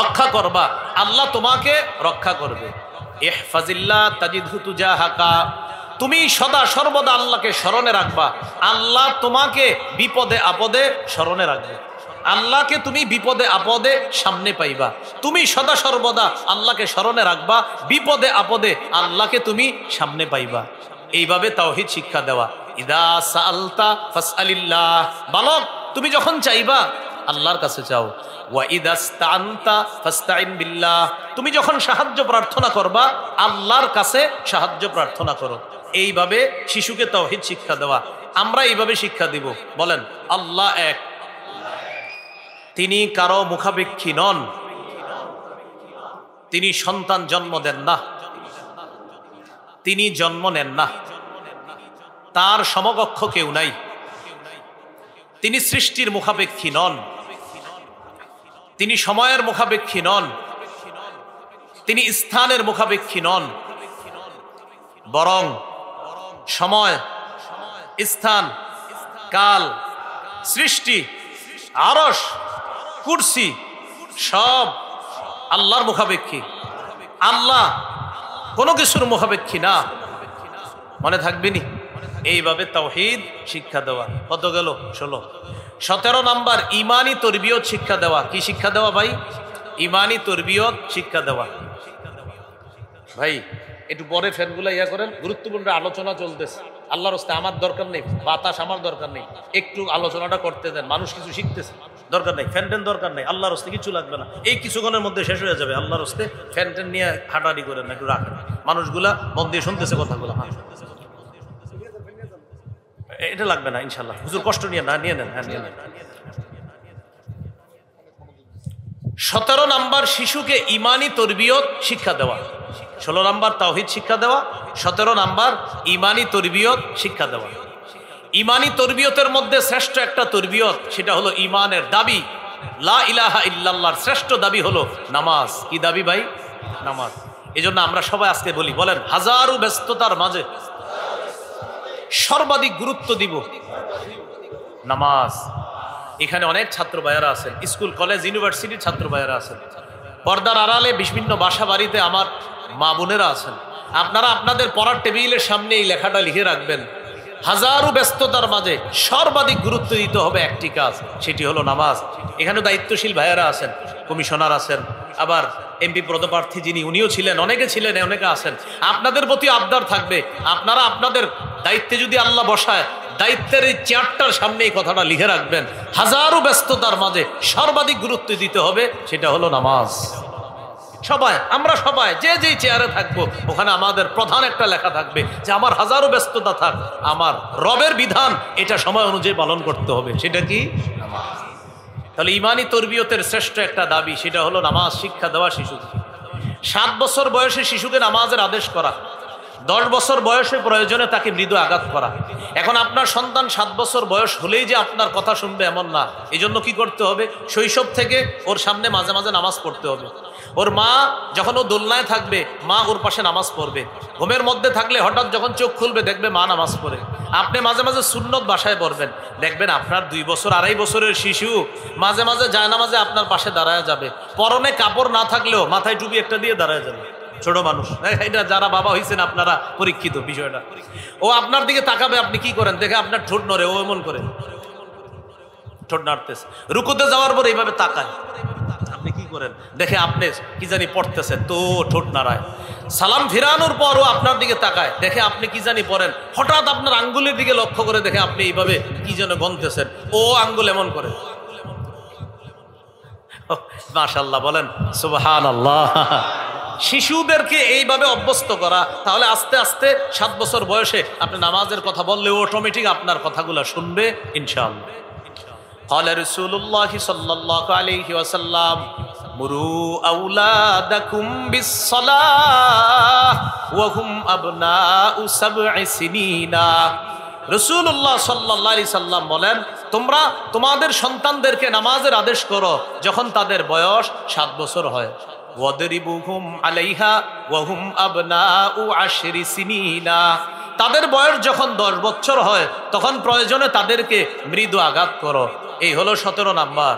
রক্ষা করবা, আল্লাহ তোমাকে রক্ষা করবে। ইহফাজিল্লাহ তাজিদহু তুজাহাকা, তুমি সদা সর্বদা আল্লাহকে স্মরণে রাখবা, আল্লাহ তোমাকে বিপদে আপদে স্মরণে রাখবে। আল্লাহকে তুমি বিপদে আপদে সামনে পাইবা। তুমি সদা সর্বদা আল্লাহকে স্মরণে রাখবা, বিপদে আপদে আল্লাহকে তুমি সামনে পাইবা। এইভাবে তাওহীদ শিক্ষা দেওয়া। ইদা সাআলতা ফাসআলিল্লাহ, বালক তুমি যখন চাইবা আল্লাহর কাছে চাও। ওয়া ইদাস্তাআনতা ফাস্তাইন বিল্লাহ, তুমি যখন সাহায্য প্রার্থনা করবা আল্লাহর কাছে সাহায্য প্রার্থনা করো। এইভাবে শিশুকে তাওহীদ শিক্ষা দেওয়া। আমরা এইভাবে শিক্ষা দিব। বলেন আল্লাহ এক, তিনি কারো মুখাপেক্ষী নন, তিনি সন্তান জন্ম দেন না, তিনি জন্ম নেন না, তার সমকক্ষ কেউ নাই, তিনি সৃষ্টির মুখাপেক্ষী নন, তিনি সময়ের মুখাপেক্ষী নন, তিনি স্থানের মুখাপেক্ষী নন, বরং সময়, স্থান, কাল, সৃষ্টি, আরশ, কুরসি সব আল্লাহর মুখাপেক্ষী। আল্লাহ কোনো কিছুর মুখাপেক্ষী না। মনে থাকবেনি? এইভাবে তাওহীদ শিক্ষা দেওয়া। কত গেল? 16। 17 নাম্বার ইমানি তরবিয়ত শিক্ষা দেওয়া। কি শিক্ষা দেওয়া ভাই? ইমানি তরবিয়ত শিক্ষা দেওয়া। ভাই একটু পরে ফ্যানগুলো ইয়া করেন, গুরুত্বপূর্ণ আলোচনা চলতেছে। আল্লাহর রাস্তায় আমার দরকার নেই, বাতাস আমার দরকার নেই, একটু আলোচনাটা করতে দেন, মানুষ কিছু শিখতেছে। দরকার নেই ফ্যান দরকার নেই, আল্লাহর রাস্তায় কিছু লাগবে না, এই কিছুক্ষণের মধ্যে শেষ হয়ে যাবে। আল্লাহর রাস্তায় ফ্যান নিয়ে হাঁটাহাঁটি করেন না, একটু রাখেন, মানুষগুলা মন দিয়ে শুনতেছে কথাগুলো। এটা লাগবে না ইনশাল্লাহ, হুজুর কষ্ট নিয়ে না, নিয়ে নেন, হ্যাঁ নিয়ে নেন। 17 নাম্বার শিশুকে ইমানি তরবিয়ত শিক্ষা দেওয়া। 16 নাম্বার তাওহীদ শিক্ষা দেওয়া, 17 নাম্বার ইমানি তরবিয়ত শিক্ষা দেওয়া। ইমানি তরবিয়তের মধ্যে শ্রেষ্ঠ একটা তরবিয়ত, সেটা হলো ইমানের দাবি, লা ইলাহা ইল্লাল্লাহর শ্রেষ্ঠ দাবি হলো নামাজ। কি দাবি ভাই? নামাজ। এজন্য আমরা সবাই আজকে বলি, বলেন হাজারো ব্যস্ততার মাঝে সর্বাধিক গুরুত্ব দিব নামাজ। এখানে অনেক ছাত্র ভাইয়ারা আছেন, স্কুল কলেজ ইউনিভার্সিটির ছাত্র ভাইয়ারা আছেন, পর্দার আড়ালে বিভিন্ন বাসা বাড়িতে আমার মা বোনেরা আছেন। আপনারা আপনাদের পড়ার টেবিলের সামনে এই লেখাটা লিখে রাখবেন, হাজারো ব্যস্ততার মাঝে সর্বাধিক গুরুত্ব দিতে হবে একটি কাজ, সেটি হলো নামাজ। এখানে দায়িত্বশীল ভাইয়ারা আছেন, কমিশনার আছেন, আবার এমপি পদপ্রার্থী যিনি উনিও ছিলেন, অনেকে ছিলেন, অনেকে আছেন। আপনাদের প্রতি আবদার থাকবে, আপনারা আপনাদের দায়িত্বে যদি আল্লাহ বসায়, দায়িত্বের এই চেয়ারটার সামনে এই কথাটা লিখে রাখবেন, হাজারো ব্যস্ততার মাঝে সর্বাধিক গুরুত্ব দিতে হবে, সেটা হলো নামাজ। সবাই, আমরা সবাই যে যেই চেয়ারে থাকবো ওখানে আমাদের প্রধান একটা লেখা থাকবে যে আমার হাজারো ব্যস্ততা থাক, আমার রবের বিধান এটা সময় অনুযায়ী পালন করতে হবে, সেটা কি? নামাজ। তাহলে ইমানি তরবিয়তের শ্রেষ্ঠ একটা দাবি, সেটা হলো নামাজ শিক্ষা দেওয়া শিশুকে। 7 বছর বয়সে শিশুকে নামাজের আদেশ করা, 10 বছর বয়সে প্রয়োজনে তাকে মৃদু আঘাত করা। এখন আপনার সন্তান 7 বছর বয়স হলেই যে আপনার কথা শুনবে এমন না। এই জন্য কি করতে হবে? শৈশব থেকে ওর সামনে মাঝে মাঝে নামাজ পড়তে হবে। ওর মা যখন ও দোলনায় থাকবে, মা ওর পাশে নামাজ পড়বে। ঘুমের মধ্যে থাকলে হঠাৎ যখন চোখ খুলবে দেখবে মা নামাজ পড়ে। আপনি মাঝে মাঝে সুন্নত বাসায় পড়বেন, দেখবেন আপনার 2 বছর 2.5 বছরের শিশু মাঝে মাঝে জায়নামাজে আপনার পাশে দাঁড়ায় যাবে। পরনে কাপড় না থাকলেও মাথায় টুপি একটা দিয়ে দাঁড়ায় যাবে। ছোট মানুষ, এটা যারা বাবা হয়েছেন আপনারা পরীক্ষিত বিষয়টা। ও আপনার দিকে তাকাবে, আপনি কি করেন দেখে আপনার ঠোঁট নড়ে, ও এমন করে ঠোঁট নাড়তেছে। রুকুতে যাওয়ার পর এইভাবে তাকায়, আপনি কি করেন দেখে আপনি কি জানি পড়তেছেন, তো ঠোঁট নাড়ায়। সালাম ফিরানোর পর ও আপনার দিকে তাকায়, দেখে আপনি কি জানি পড়েন। হঠাৎ আপনার আঙ্গুলের দিকে লক্ষ্য করে দেখে আপনি এইভাবে কি যেন গন্তেছেন, ও আঙ্গুল এমন করে। মাশাআল্লাহ, বলেন সুবহানাল্লাহ। শিশুদেরকে এইভাবে অভ্যস্ত করা, তাহলে আস্তে আস্তে 7 বছর বয়সে আপনি নামাজের কথা বললে অটোমেটিক আপনার কথাগুলো শুনবে ইনশাআল্লাহ। قال رسول الله صلى الله عليه وسلم مروا أولادكم بالصلاة وهم أبناء 7 سنين। রাসূলুল্লাহ সাল্লাল্লাহু আলাইহি সাল্লাম বলেন, তোমরা তোমাদের সন্তানদেরকে নামাজের আদেশ করো যখন তাদের বয়স 7 বছর হয়। ওয়াদরিবুহুম আলাইহা ওয়া হুম আবনাউ 10 সিনিনা। তাদের বয়স যখন 10 বছর হয় তখন প্রয়োজনে তাদেরকে মৃদু আঘাত করো। এই হলো 17 নাম্বার।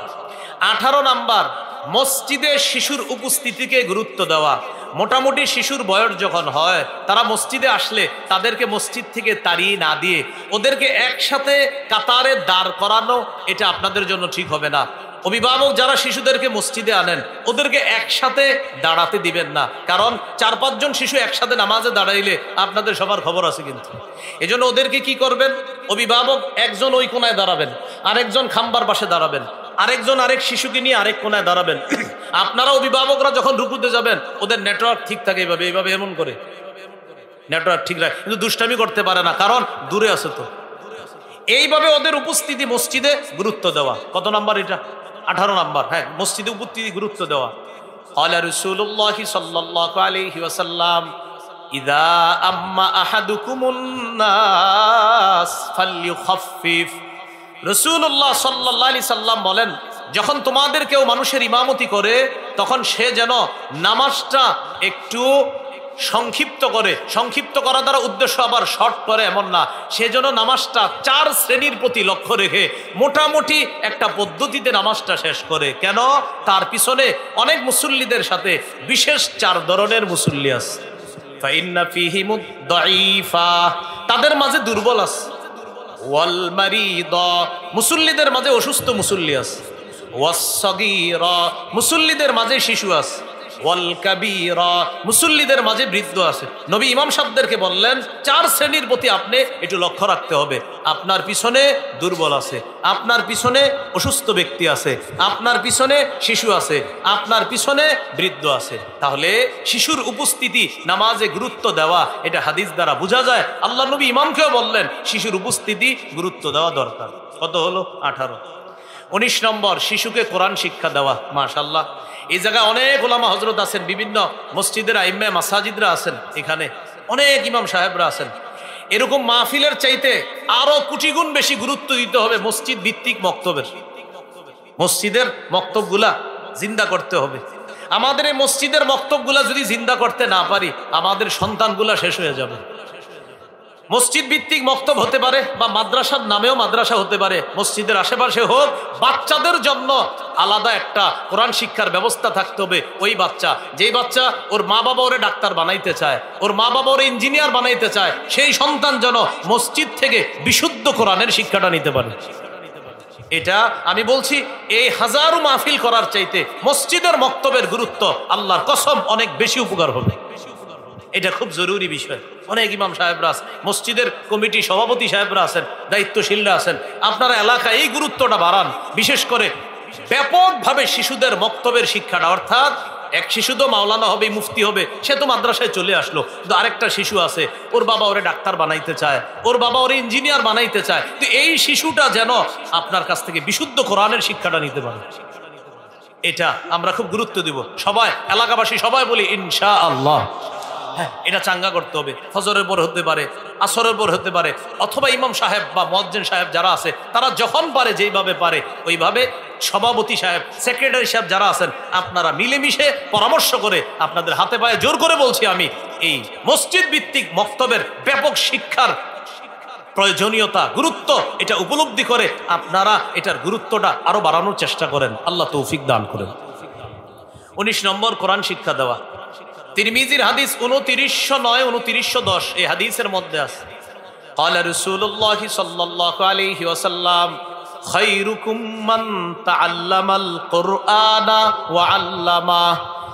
18 নাম্বার মসজিদে শিশুর উপস্থিতিকে গুরুত্ব দেওয়া। মোটামুটি শিশুর বয়স যখন হয়, তারা মসজিদে আসলে তাদেরকে মসজিদ থেকে তাড়িয়ে না দিয়ে ওদেরকে একসাথে কাতারে দাঁড় করানো, এটা আপনাদের জন্য ঠিক হবে না। অভিভাবক যারা শিশুদেরকে মসজিদে আনেন ওদেরকে একসাথে দাঁড়াতে দিবেন না, কারণ 4-5 জন শিশু একসাথে নামাজে দাঁড়াইলে আপনাদের সবার খবর আছে কিন্তু। এজন্য ওদেরকে কি করবেন, অভিভাবক একজন ওই কোনায় দাঁড়াবেন, আরেকজন খাম্বার পাশে দাঁড়াবেন, আরেকজন আরেক শিশুকে নিয়ে আরেক কোনায় দাঁড়াবেন। আপনারা অভিভাবকরা যখন রুকুতে যাবেন ওদের নেটওয়ার্ক ঠিক থাকে, এইভাবে এমন করে নেটওয়ার্ক ঠিক রাখে, কিন্তু দুষ্টামি করতে পারে না, কারণ দূরে আছে তো। এইভাবে ওদের উপস্থিতি মসজিদে গুরুত্ব দেওয়া। কত নাম্বার এটা? 18 নাম্বার। হ্যাঁ, মসজিদে উপস্থিতি গুরুত্ব দেওয়া। ক্বালা রাসূলুল্লাহি সাল্লাল্লাহু আলাইহি ওয়াসাল্লাম ইযা আম্মা আহাদুকুমুন নাস ফালইউখাফফিফ। রাসূলুল্লাহ সাল্লাল্লাহু আলাইহি সাল্লাম বলেন, যখন তোমাদের কেউ মানুষের ইমামতি করে তখন সে যেন নামাজটা একটু সংক্ষিপ্ত করে। সংক্ষিপ্ত করা দ্বারা উদ্দেশ্য আবার শর্ট করে এমন না, সেজন্য নামাজটা 4 শ্রেণীর প্রতি লক্ষ্য রেখে মোটামুটি একটা পদ্ধতিতে নামাজটা শেষ করে। কেন? তার পিছনে অনেক মুসল্লিদের সাথে বিশেষ 4 ধরনের মুসল্লি আছে। ফাইন্না ফিহিমুদ দাঈফা, তাদের মাঝে দুর্বল আছে। ওয়াল মারিদা, মুসল্লিদের মাঝে অসুস্থ মুসল্লি আছে। ওয়াস সাগীরা, মুসল্লিদের মাঝে শিশু আছে। ওয়াল কাবীরা, মুসল্লিদের মাঝে বৃদ্ধ আছে। নবী ইমাম সাহেবদেরকে বললেন 4 শ্রেণীর প্রতি আপনি একটু লক্ষ্য রাখতে হবে। আপনার পিছনে দুর্বল আছে, আপনার পিছনে অসুস্থ ব্যক্তি আছে, আপনার পিছনে শিশু আছে, আপনার পিছনে বৃদ্ধ আছে। তাহলে শিশুর উপস্থিতি নামাজে গুরুত্ব দেওয়া, এটা হাদিস দ্বারা বোঝা যায়। আল্লাহ নবী ইমামকেও বললেন শিশুর উপস্থিতি গুরুত্ব দেওয়া দরকার। কত হলো? 18। 19 নম্বর, শিশুকে কোরআন শিক্ষা দেওয়া। মাশাআল্লাহ, এই জায়গায় অনেক ওলামা হযরত আছেন, বিভিন্ন মসজিদের আইম্মে মাসাজিদরা আছেন, এখানে অনেক ইমাম সাহেবরা আছেন। এরকম মাহফিলের চাইতে আরো কোটি গুণ বেশি গুরুত্ব দিতে হবে মসজিদ ভিত্তিক মক্তবের। মসজিদের মক্তবগুলা জিন্দা করতে হবে। আমাদের এই মসজিদের মক্তবগুলা যদি জিন্দা করতে না পারি, আমাদের সন্তানগুলা শেষ হয়ে যাবে। মসজিদ ভিত্তিক মক্তব হতে পারে, বা মাদ্রাসার নামেও মাদ্রাসা হতে পারে, মসজিদের আশেপাশে হোক। বাচ্চাদের জন্য আলাদা একটা কোরআন শিক্ষার ব্যবস্থা থাকতে হবে। ওই বাচ্চা, যেই বাচ্চা ওর মা বাবা ওরে ডাক্তার বানাইতে চায়, ওর মা বাবা ওরে ইঞ্জিনিয়ার বানাইতে চায়, সেই সন্তান যেন মসজিদ থেকে বিশুদ্ধ কোরআনের শিক্ষাটা নিতে পারে। এটা আমি বলছি, এই হাজারো মাহফিল করার চাইতে মসজিদের মক্তবের গুরুত্ব আল্লাহর কসম অনেক বেশি উপকার হবে। এটা খুব জরুরি বিষয়। অনেক ইমাম সাহেবরা আছেন, মসজিদের কমিটি সভাপতি সাহেবরা আছেন, দায়িত্বশীলরা আছেন, আপনারা এলাকায় এই গুরুত্বটা বাড়ান। বিশেষ করে ব্যাপকভাবে শিশুদের মক্তবের শিক্ষাটা, অর্থাৎ এক শিশু তো মাওলানা হবে, মুফতি হবে, সে তো মাদ্রাসায় চলে আসলো, কিন্তু আরেকটা শিশু আছে, ওর বাবা ওরে ডাক্তার বানাইতে চায়, ওর বাবা ওরে ইঞ্জিনিয়ার বানাইতে চায়। তো এই শিশুটা যেন আপনার কাছ থেকে বিশুদ্ধ কোরআনের শিক্ষাটা নিতে পারে, এটা আমরা খুব গুরুত্ব দিব। সবাই এলাকাবাসী সবাই বলি ইনশাআল্লাহ। হ্যাঁ, এটা চাঙ্গা করতে হবে। ফজরের পর হতে পারে, আসরের পর হতে পারে, অথবা ইমাম সাহেব বা মুয়াজ্জিন সাহেব যারা আছে তারা যখন পারে, যেইভাবে পারে ওইভাবে, সভাপতি সাহেব, সেক্রেটারি সাহেব যারা আছেন, আপনারা মিলেমিশে পরামর্শ করে, আপনাদের হাতে পায়ে জোর করে বলছি আমি, এই মসজিদ ভিত্তিক মক্তবের ব্যাপক শিক্ষার প্রয়োজনীয়তা, গুরুত্ব, এটা উপলব্ধি করে আপনারা এটার গুরুত্বটা আরো বাড়ানোর চেষ্টা করেন। আল্লাহ তৌফিক দান করেন। 19 নম্বর, কোরআন শিক্ষা দেওয়া। তিরমিজির হাদিস 2909, 2910 এই হাদিসের মধ্যে আছে, ক্বালা রাসূলুল্লাহ সাল্লাল্লাহু আলাইহি ওয়াসাল্লাম খায়রুকুম মান তাআল্লামাল কুরআনা ওয়া আল্লামা।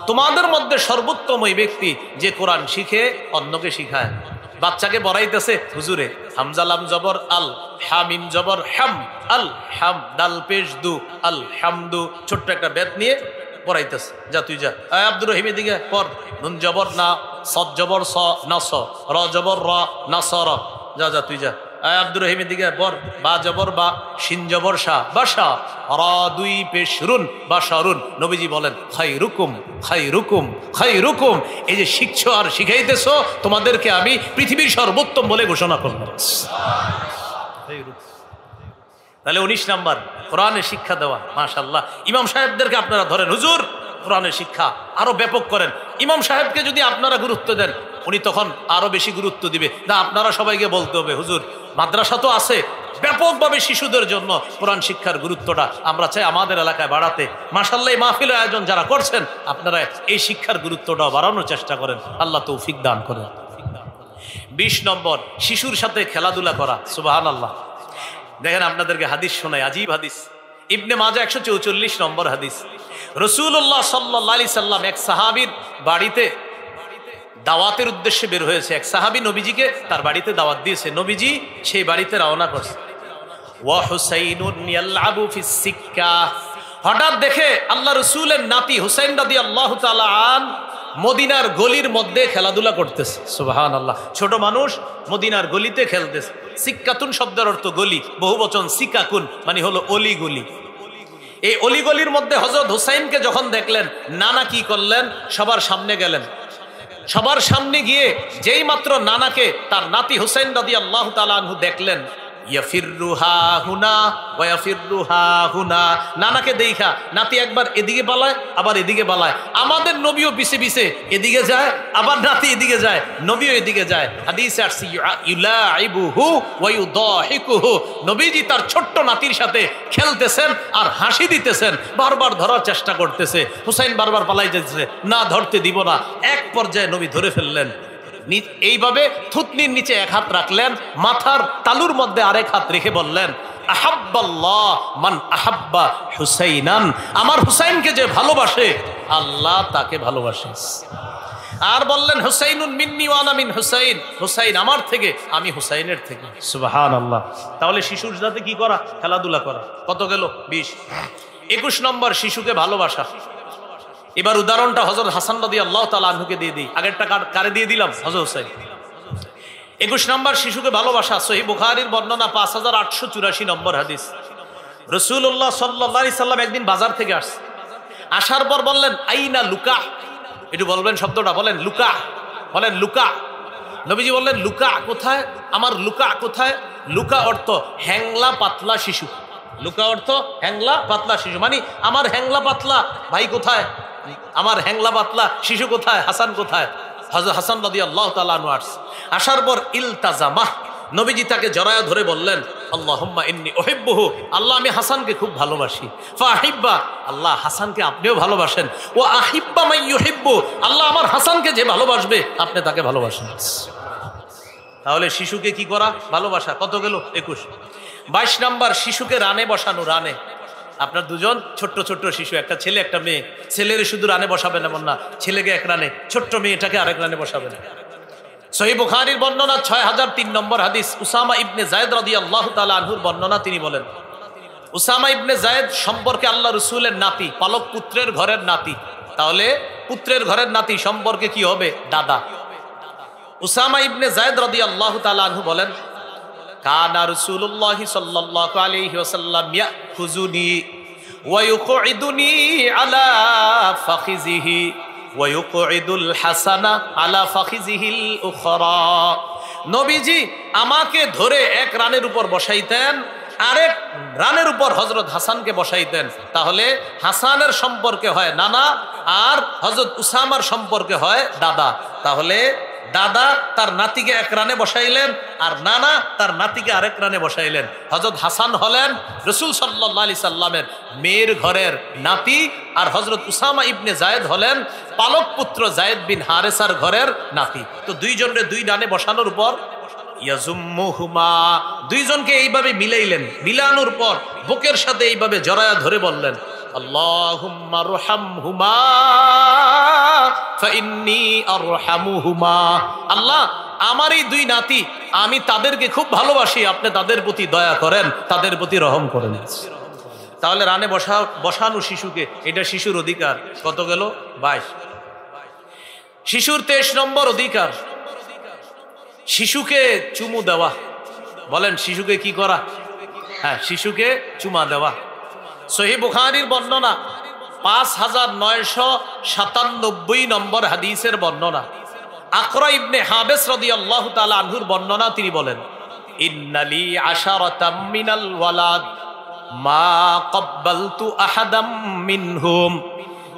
তোমাদের মধ্যে সর্বোত্তম ওই ব্যক্তি যে কোরআন শিখে অন্যকে শিখায়। বাচ্চাকে পড়াইতেছে হুজুরে, হামজা লাম জবর আল, হামিম জবর হাম, আল হাম, দাল পেশ দু, আল হামদু, ছোট্ট একটা বেত নিয়ে পড়াইতেছে, যা তুই যা, আব্দুর রহিম এদিকে পর, নুন জবর না, সদ জবর স না স, র জবর র না স র, যা যা তুই যা, আব্দুর রহিমের দিকে পর, বা জবর বা, শিন জবর শাহ বাসা, র দুই পেশ রুন বা শারুন। নবীজি বলেন খায়রুকুম খায়রুকুম খায়রুকুম, এই যে শিখছো আর শিখাইতেছো, তোমাদেরকে আমি পৃথিবীর সর্বোত্তম বলে ঘোষণা করলাম। তাহলে 19 নাম্বার, কোরআনের শিক্ষা দেওয়া। মাশাআল্লাহ, ইমাম সাহেবদেরকে আপনারা ধরেন, হুজুর কোরআনের শিক্ষা আরো ব্যাপক করেন। ইমাম সাহেবকে যদি আপনারা গুরুত্ব দেন, উনি তখন আরো বেশি গুরুত্ব দিবে না। আপনারা সবাইকে বলতে হবে, হুজুর মাদ্রাসা তো আছে, ব্যাপকভাবে শিশুদের জন্য কোরআন শিক্ষার গুরুত্বটা আমরা চাই আমাদের এলাকায় বাড়াতে। মাশাআল্লাহ, এই মাহফিলের আয়োজন যারা করছেন আপনারা এই শিক্ষার গুরুত্বটাও বাড়ানোর চেষ্টা করেন। আল্লাহ তৌফিক দান করেন। 20 নম্বর, শিশুর সাথে খেলাধুলা করা। সুবহানাল্লাহ। দেখেন আপনাদেরকে হাদিস শোনায়, আজীব হাদিস। ইবনে মাজাহ 144 নম্বর হাদিস। রাসূলুল্লাহ সাল্লাল্লাহু আলাইহি সাল্লাম এক সাহাবীর বাড়িতে দাওয়াতের উদ্দেশ্যে বের হয়েছে। এক সাহাবী নবীজিকে তার বাড়িতে দাওয়াত দিয়েছে। নবীজি সেই বাড়িতে রওনা করছে। ওয়া হুসাইনুন ইয়ালআবু ফিস সিক্কা। হঠাৎ দেখে আল্লাহ রাসূলের নাতি হুসাইন রাদিয়াল্লাহু তাআলা আন মদিনার গলির মধ্যে খেলাধুলা করতেছে। সুবহানাল্লাহ। ছোট মানুষ মদিনার গলিতে খেলতেছে। সিক্কাতুন শব্দের অর্থ গলি, বহুবচন সিকাকুন মানে হলো অলি গলি। এই অলি গলির মধ্যে হযরত হুসাইনকে যখন দেখলেন, নানা কি করলেন, সবার সামনে গেলেন। সবার সামনে গিয়ে যেই মাত্র নানাকে তার নাতি হুসাইন রাদিয়াল্লাহু তাআলা আনহু দেখলেন, ইয়াফিরুহা হুনা ওয়া ইয়াফিরুহা হুনা। নানাকে দেখা নাতি একবার এদিকে পালায়, আবার এদিকে পালায়। আমাদের নবীও পিছে পিছে এদিকে যায়, আবার নাতি এদিকে যায়, নবীও এদিকে যায়। হাদিসে আসছে ইউলাইবুহু ওয়া ইউদাহিকুহু। নবীজি তার ছোট্ট নাতির সাথে খেলতেছেন আর হাসি দিতেছেন, বারবার ধরার চেষ্টা করতেছে। হুসাইন বারবার পালাই যাচ্ছে, না ধরতে দিব না। এক পর্যায়ে নবী ধরে ফেললেন। এইভাবে থুতনির নিচে এক হাত রাখলেন, মাথার তালুর মধ্যে আরেক হাত রেখে বললেন, আহাব্বাল্লাহ মান আহাব্বা হুসাইনান। আমার হুসাইনকে যে ভালোবাসে আল্লাহ তাকে ভালোবাসে। আর বললেন, হুসাইনুন মিন্নি ওয়া আনা মিন হুসাইন। হুসাইন আমার থেকে, আমি হুসাইনের থেকে। সুবহানাল্লাহ। তাহলে শিশুর সাথে কি করা? খেলাধুলা করা। কত গেল? 20। 21 নম্বর, শিশুকে ভালোবাসা। এবার উদাহরণটা হযরত হাসান রাদিয়াল্লাহু তাআলা আনহুকে দিয়ে দিই। আগেরটা কারে দিয়ে দিলাম? হযরত হুসাইন। 21 নম্বর, শিশুকে ভালোবাসা। সহিহ বুখারীর বর্ণনা 5884 নম্বর হাদিস। রাসূলুল্লাহ সাল্লাল্লাহু আলাইহি সাল্লাম একদিন বাজার থেকে আসছে। আসার পর বললেন, আইনা লুকা। একটু বলবেন শব্দটা, বলেন লুকা, বলেন লুকা। নবীজি বললেন, লুকা কোথায়? আমার লুকা কোথায়? লুকা অর্থ হ্যাংলা পাতলা শিশু। লুকা অর্থ হ্যাংলা পাতলা শিশু, মানে আমার হ্যাংলা পাতলা ভাই কোথায়? আমার হ্যাংলা পাতলা শিশু কোথায়? হাসান কোথায়? হযরত হাসান রাদিয়াল্লাহু তাআলা আনহু আসছে। আসার পর ইলতাজামা, নবীজি তাকে জড়ায়া ধরে বললেন, আল্লাহুম্মা ইন্নী উহিব্বুহু। আল্লাহ আমি হাসানকে খুব ভালোবাসি। ফাহিব্বা, আল্লাহ হাসানকে আপনিও ভালোবাসেন। ওয়া আহিব্বা মান ইউহিব্বু, আল্লাহ আমার হাসানকে যে ভালোবাসবে আপনি তাকে ভালোবাসেন। তাহলে শিশুকে কি করা? ভালোবাসা। কত গেল? 21। 22 নাম্বার, শিশুকে রানে বসানো। রানে আপনার দুজন ছোট্ট ছোট্ট শিশু, একটা ছেলে একটা মেয়ে। ছেলের শুধু রানে বসাবেন এমন না, ছেলেকে এক রানে, ছোট্ট মেয়েটাকে আরেক রানে বসাবেন। সহিহ বুখারীর বর্ণনা 6003 নম্বর হাদিস। উসামা ইবনে যায়েদ রাদিয়াল্লাহু তাআলা আনহুর বর্ণনা, তিনি বলেন, উসামা ইবনে যায়েদ সম্পর্কে আল্লাহ রাসূলের নাতি, পালক পুত্রের ঘরের নাতি। তাহলে পুত্রের ঘরের নাতি সম্পর্কে কি হবে? দাদা। উসামা ইবনে যায়েদ রাদিয়াল্লাহু তাআলা আনহু বলেন, কানা রাসূলুল্লাহ সাল্লাল্লাহু আলাইহি ওয়াসাল্লাম ইয়াখুজুনি ওয়া ইউকঈদুনি আলা ফাখিজিহি ওয়া ইউকঈদুল হাসানা আলা ফাখিজিহিল উখরা। নবীজি আমাকে ধরে এক রানের উপর বসাইতেন, আরেক রানের উপর হযরত হাসানকে বসাইতেন। তাহলে হাসানের সম্পর্কে হয় নানা, আর হযরত উসামার সম্পর্কে হয় দাদা। তাহলে দাদা তার নাতিকে এক রানে বসাইলেন, আর নানা তার নাতিকে আরেক রানে বসাইলেন। হযরত হাসান হলেন রাসূল সাল্লাল্লাহু আলাইহি সাল্লামের মেয়ের ঘরের নাতি, আর হযরত উসামা ইবনে যায়েদ হলেন পালক পুত্র যায়েদ বিন হারেসার ঘরের নাতি। তো দুইজনের দুই ডানে বসানোর পর ইয়াজুম্মুহুমা, দুইজনকে এইভাবে মিলাইলেন। মিলানোর পর বুকের সাথে এইভাবে জড়ায়া ধরে বললেন, আল্লাহুম্মা রহামহুমা ফাইন্নী আরহামুহুমা। আল্লাহ আমার এই দুই নাতি, আমি তাদেরকে খুব ভালোবাসি, আপনি তাদের প্রতি দয়া করেন, তাদের প্রতি রহম করেন। তাহলে রানে বসানো শিশুকে, এটা শিশুর অধিকার। কত গেল? 22। শিশুর 23 নম্বর অধিকার, শিশুকে চুমু দেওয়া। বলেন শিশুকে কি করা? হ্যাঁ, শিশুকে চুমা দেওয়া। সহিহ বুখারীর বর্ণনা 5997 নম্বর হাদিসের বর্ণনা। আকরা ইবনে হাবেস রাদিয়াল্লাহু তাআলা আনহুর বর্ণনা, তিনি বলেন, ইন্নালি আশারাতাম মিনাল ওয়ালাদ মা ক্বাব্বালতু আহাদাম মিনহুম।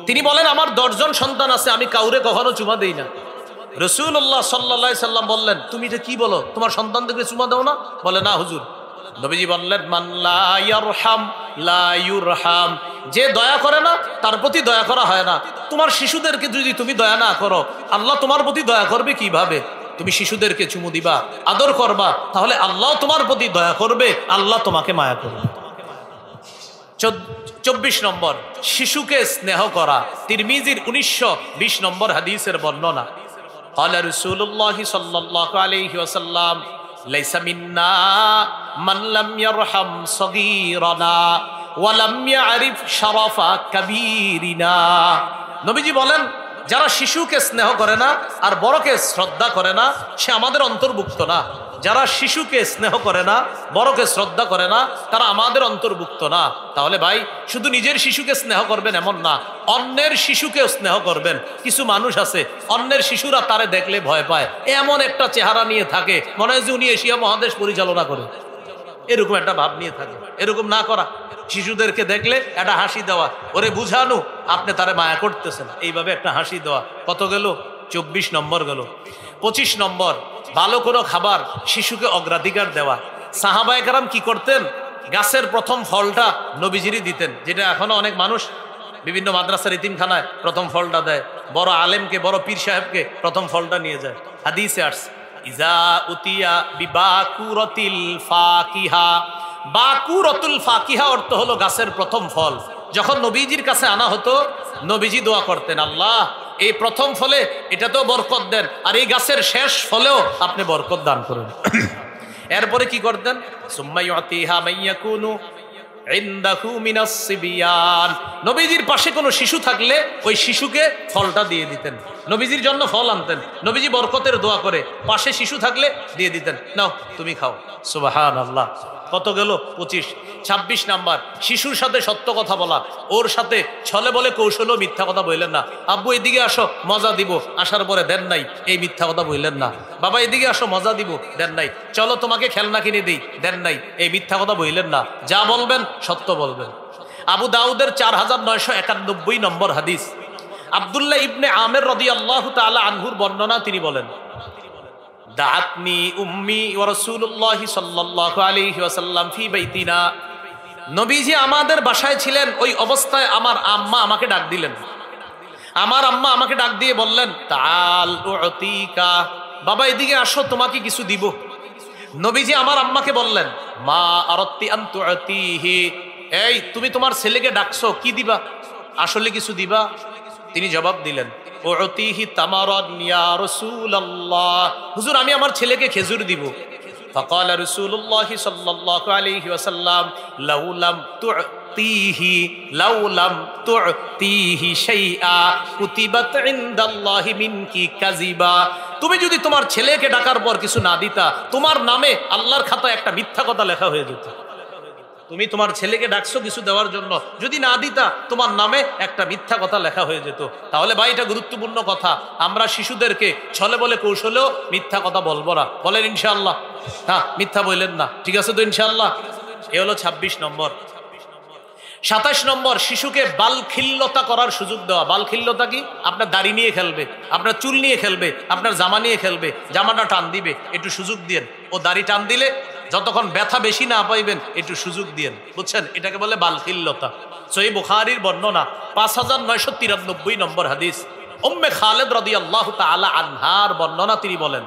তিনি বলেন, আমার 10 জন সন্তান আছে, আমি কাউরে কখনো চুমা দেই না। রাসূলুল্লাহ সাল্লাল্লাহু আলাইহি সাল্লাম বললেন, তুমি এটা কি বলো? তোমার সন্তানদেরকে চুমা দাও না? বলে, না হুজুর, নবীজি বললেন, মান লা ইয়ারহাম লা ইউরহাম, যে দয়া করে না তার প্রতি দয়া করা হয় না। তোমার শিশুদেরকে যদি তুমি দয়া না করো, আল্লাহ তোমার প্রতি দয়া করবে কিভাবে? তুমি শিশুদেরকে চুমু দিবা, আদর করবা, তাহলে আল্লাহ তোমার প্রতি দয়া করবে, আল্লাহ তোমাকে মায়া করবে। 24 নম্বর, শিশুকে স্নেহ করা। তিরমিজির 1920 নম্বর হাদিসের বর্ণনা। ক্বালা রাসূলুল্লাহ সাল্লাল্লাহু আলাইহি ওয়াসাল্লাম, লাইসা মিন্না মান লাম ইয়ারহাম সগীরানা ওয়া লাম ইয়ারিফ শারাফা কাবীরিনা। নবীজি বলেন, যারা শিশুকে স্নেহ করে না আর বড়কে শ্রদ্ধা করে না, সে আমাদের অন্তর্ভুক্ত না। যারা শিশুকে স্নেহ করে না, বড়কে শ্রদ্ধা করে না, তারা আমাদের অন্তর্ভুক্ত না। তাহলে ভাই, শুধু নিজের শিশুকে স্নেহ করবেন এমন না, অন্যের শিশুকেও স্নেহ করবেন। কিছু মানুষ আছে, অন্যের শিশুরা তারে দেখলে ভয় পায়, এমন একটা চেহারা নিয়ে থাকে, মনে হয় যে উনি এশিয়া মহাদেশ পরিচালনা করে, এরকম একটা ভাব নিয়ে থাকে। এরকম না করা, শিশুদেরকে দেখলে একটা হাসি দেওয়া, ওরে বুঝানো আপনি তারে মায়া করতেছেন, এইভাবে একটা হাসি দেওয়া। কত গেল? 24 নম্বর গেল। 25 নম্বর, ভালো কোনো খাবার শিশুকে অগ্রাধিকার দেওয়া। সাহাবায়ে কেরাম কি করতেন? গাছের প্রথম ফলটা নবীজিরই দিতেন, যেটা এখনো অনেক মানুষ বিভিন্ন মাদ্রাসার ইতিমখানায় প্রথম ফলটা দেয়, বড় আলেমকে, বড় পীর সাহেবকে প্রথম ফলটা নিয়ে যায়। হাদিসে আসছে, ইজা উতিয়া বিবাকুরাতিল ফাকিহা। বাকুরাতুল ফাকিহা অর্থ হলো গাছের প্রথম ফল। যখন নবীজির কাছে আনা হতো, নবীজি দোয়া করতেন, আল্লাহ এই প্রথম ফলে এটা তো বরকত দেন, আর এই গাছের শেষ ফলেও আপনি বরকত দান করুন। এরপরে কি করতেন? সুম্মা ইউতিহা মাইয়াকুনু ইনদাহু মিনাস সিবিয়ান। নবীজির পাশে কোনো শিশু থাকলে ওই শিশুকে ফলটা দিয়ে দিতেন, নবীজির জন্য ফল আনতেন। নবীজি বরকতের দোয়া করে, পাশে শিশু থাকলে দিয়ে দিতেন, নাও তুমি খাও। সুবহানাল্লাহ। কত গেল? 25। 26 নাম্বার, শিশুর সাথে সত্য কথা বলা। ওর সাথে ছলে বলে কৌশলও মিথ্যা কথা বললেন না। আব্বু এদিকে আসো, মজা দিব, আসার পরে দেন নাই, এই মিথ্যা কথা বললেন না। বাবা এদিকে আসো, মজা দিব, দেন নাই। চলো তোমাকে খেলনা কিনে দিই, দেন নাই, এই মিথ্যা কথা বললেন না। যা বলবেন সত্য বলবেন। আবু দাউদের 4991 নম্বর হাদিস, আব্দুল্লাহ ইবনে আমের রাদিয়াল্লাহু তাআলা আনহুর বর্ণনা। তিনি বলেন, দাআতনি উম্মি ওয়া রাসূলুল্লাহ সাল্লাল্লাহু আলাইহি ওয়াসাল্লাম ফি বাইতিনা। নবীজি আমাদের বাসায় ছিলেন, ওই অবস্থায় আমার আম্মা আমাকে ডাক দিলেন। আমার আম্মা আমাকে ডাক দিয়ে বললেন, তাআল উতিকা, বাবা এদিকে আসো, তোমাকে কিছু দিব। নবীজি আমার আম্মাকে বললেন, মা আরাদতি আন তুতিহি, এই তুমি তোমার ছেলেকে ডাকছো, কি দিবা? আসলে কিছু দিবা? তিনি জবাব দিলেন, উতিহি তামারান ইয়া রাসূলুল্লাহ, হুজুর আমি আমার ছেলেকে খেজুর দিব। ফাকাল রাসূলুল্লাহ সাল্লাল্লাহু আলাইহি ওয়াসাল্লাম, লাউ লাম তুতিহি শাইআ কুতিবাত ইনদাল্লাহি মিনকি কাযিবা। তুমি যদি তোমার ছেলেকে ডাকার পর কিছু না দিতা, তোমার নামে আল্লাহর খাতায় একটা মিথ্যা কথা লেখা হয়ে যেত। তুমি তোমার ছেলেকে ডাকছো কিছু দেওয়ার জন্য, যদি না দিতা তোমার নামে একটা মিথ্যা কথা লেখা হয়ে যেত। তাহলে ভাই, এটা গুরুত্বপূর্ণ কথা। আমরা শিশুদেরকে ছলে বলে কৌশলেও মিথ্যা কথা বলবো না। বলেন ইনশাআল্লাহ? হ্যাঁ, মিথ্যা বললেন না, ঠিক আছে তো ইনশাআল্লাহ? এ হলো 26 নম্বর। 27 নম্বর, শিশুকে বালখিল্যতা করার সুযোগ দেওয়া। বালখিল্যতা কি? আপনার দাড়ি নিয়ে খেলবে, আপনার চুল নিয়ে খেলবে, আপনার জামা নিয়ে খেলবে, জামাটা টান দিবে, একটু সুযোগ দিয়েন। ও দাড়ি টান দিলে যতক্ষণ ব্যথা বেশি না পাইবেন, একটু সুযোগ দিয়েন, বুঝছেন? এটাকে বলে বালখিল্যতা। সহিহ বুখারীর বর্ণনা, 5993 নম্বর হাদিস, উম্মে খালেদ রাদিয়াল্লাহু তাআলা আনহার বর্ণনা। তিনি বলেন,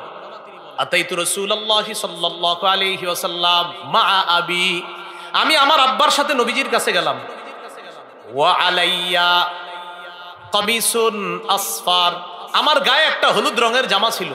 আতাইতু রাসূলুল্লাহি সাল্লাল্লাহু আলাইহি ওয়াসাল্লাম মা আবি, আমি আমার আব্বার সাথে নবীজির কাছে গেলাম। ওয়া আলাইয়া কামিসুন আসফার, আমার গায়ে একটা হলুদ রঙের জামা ছিল।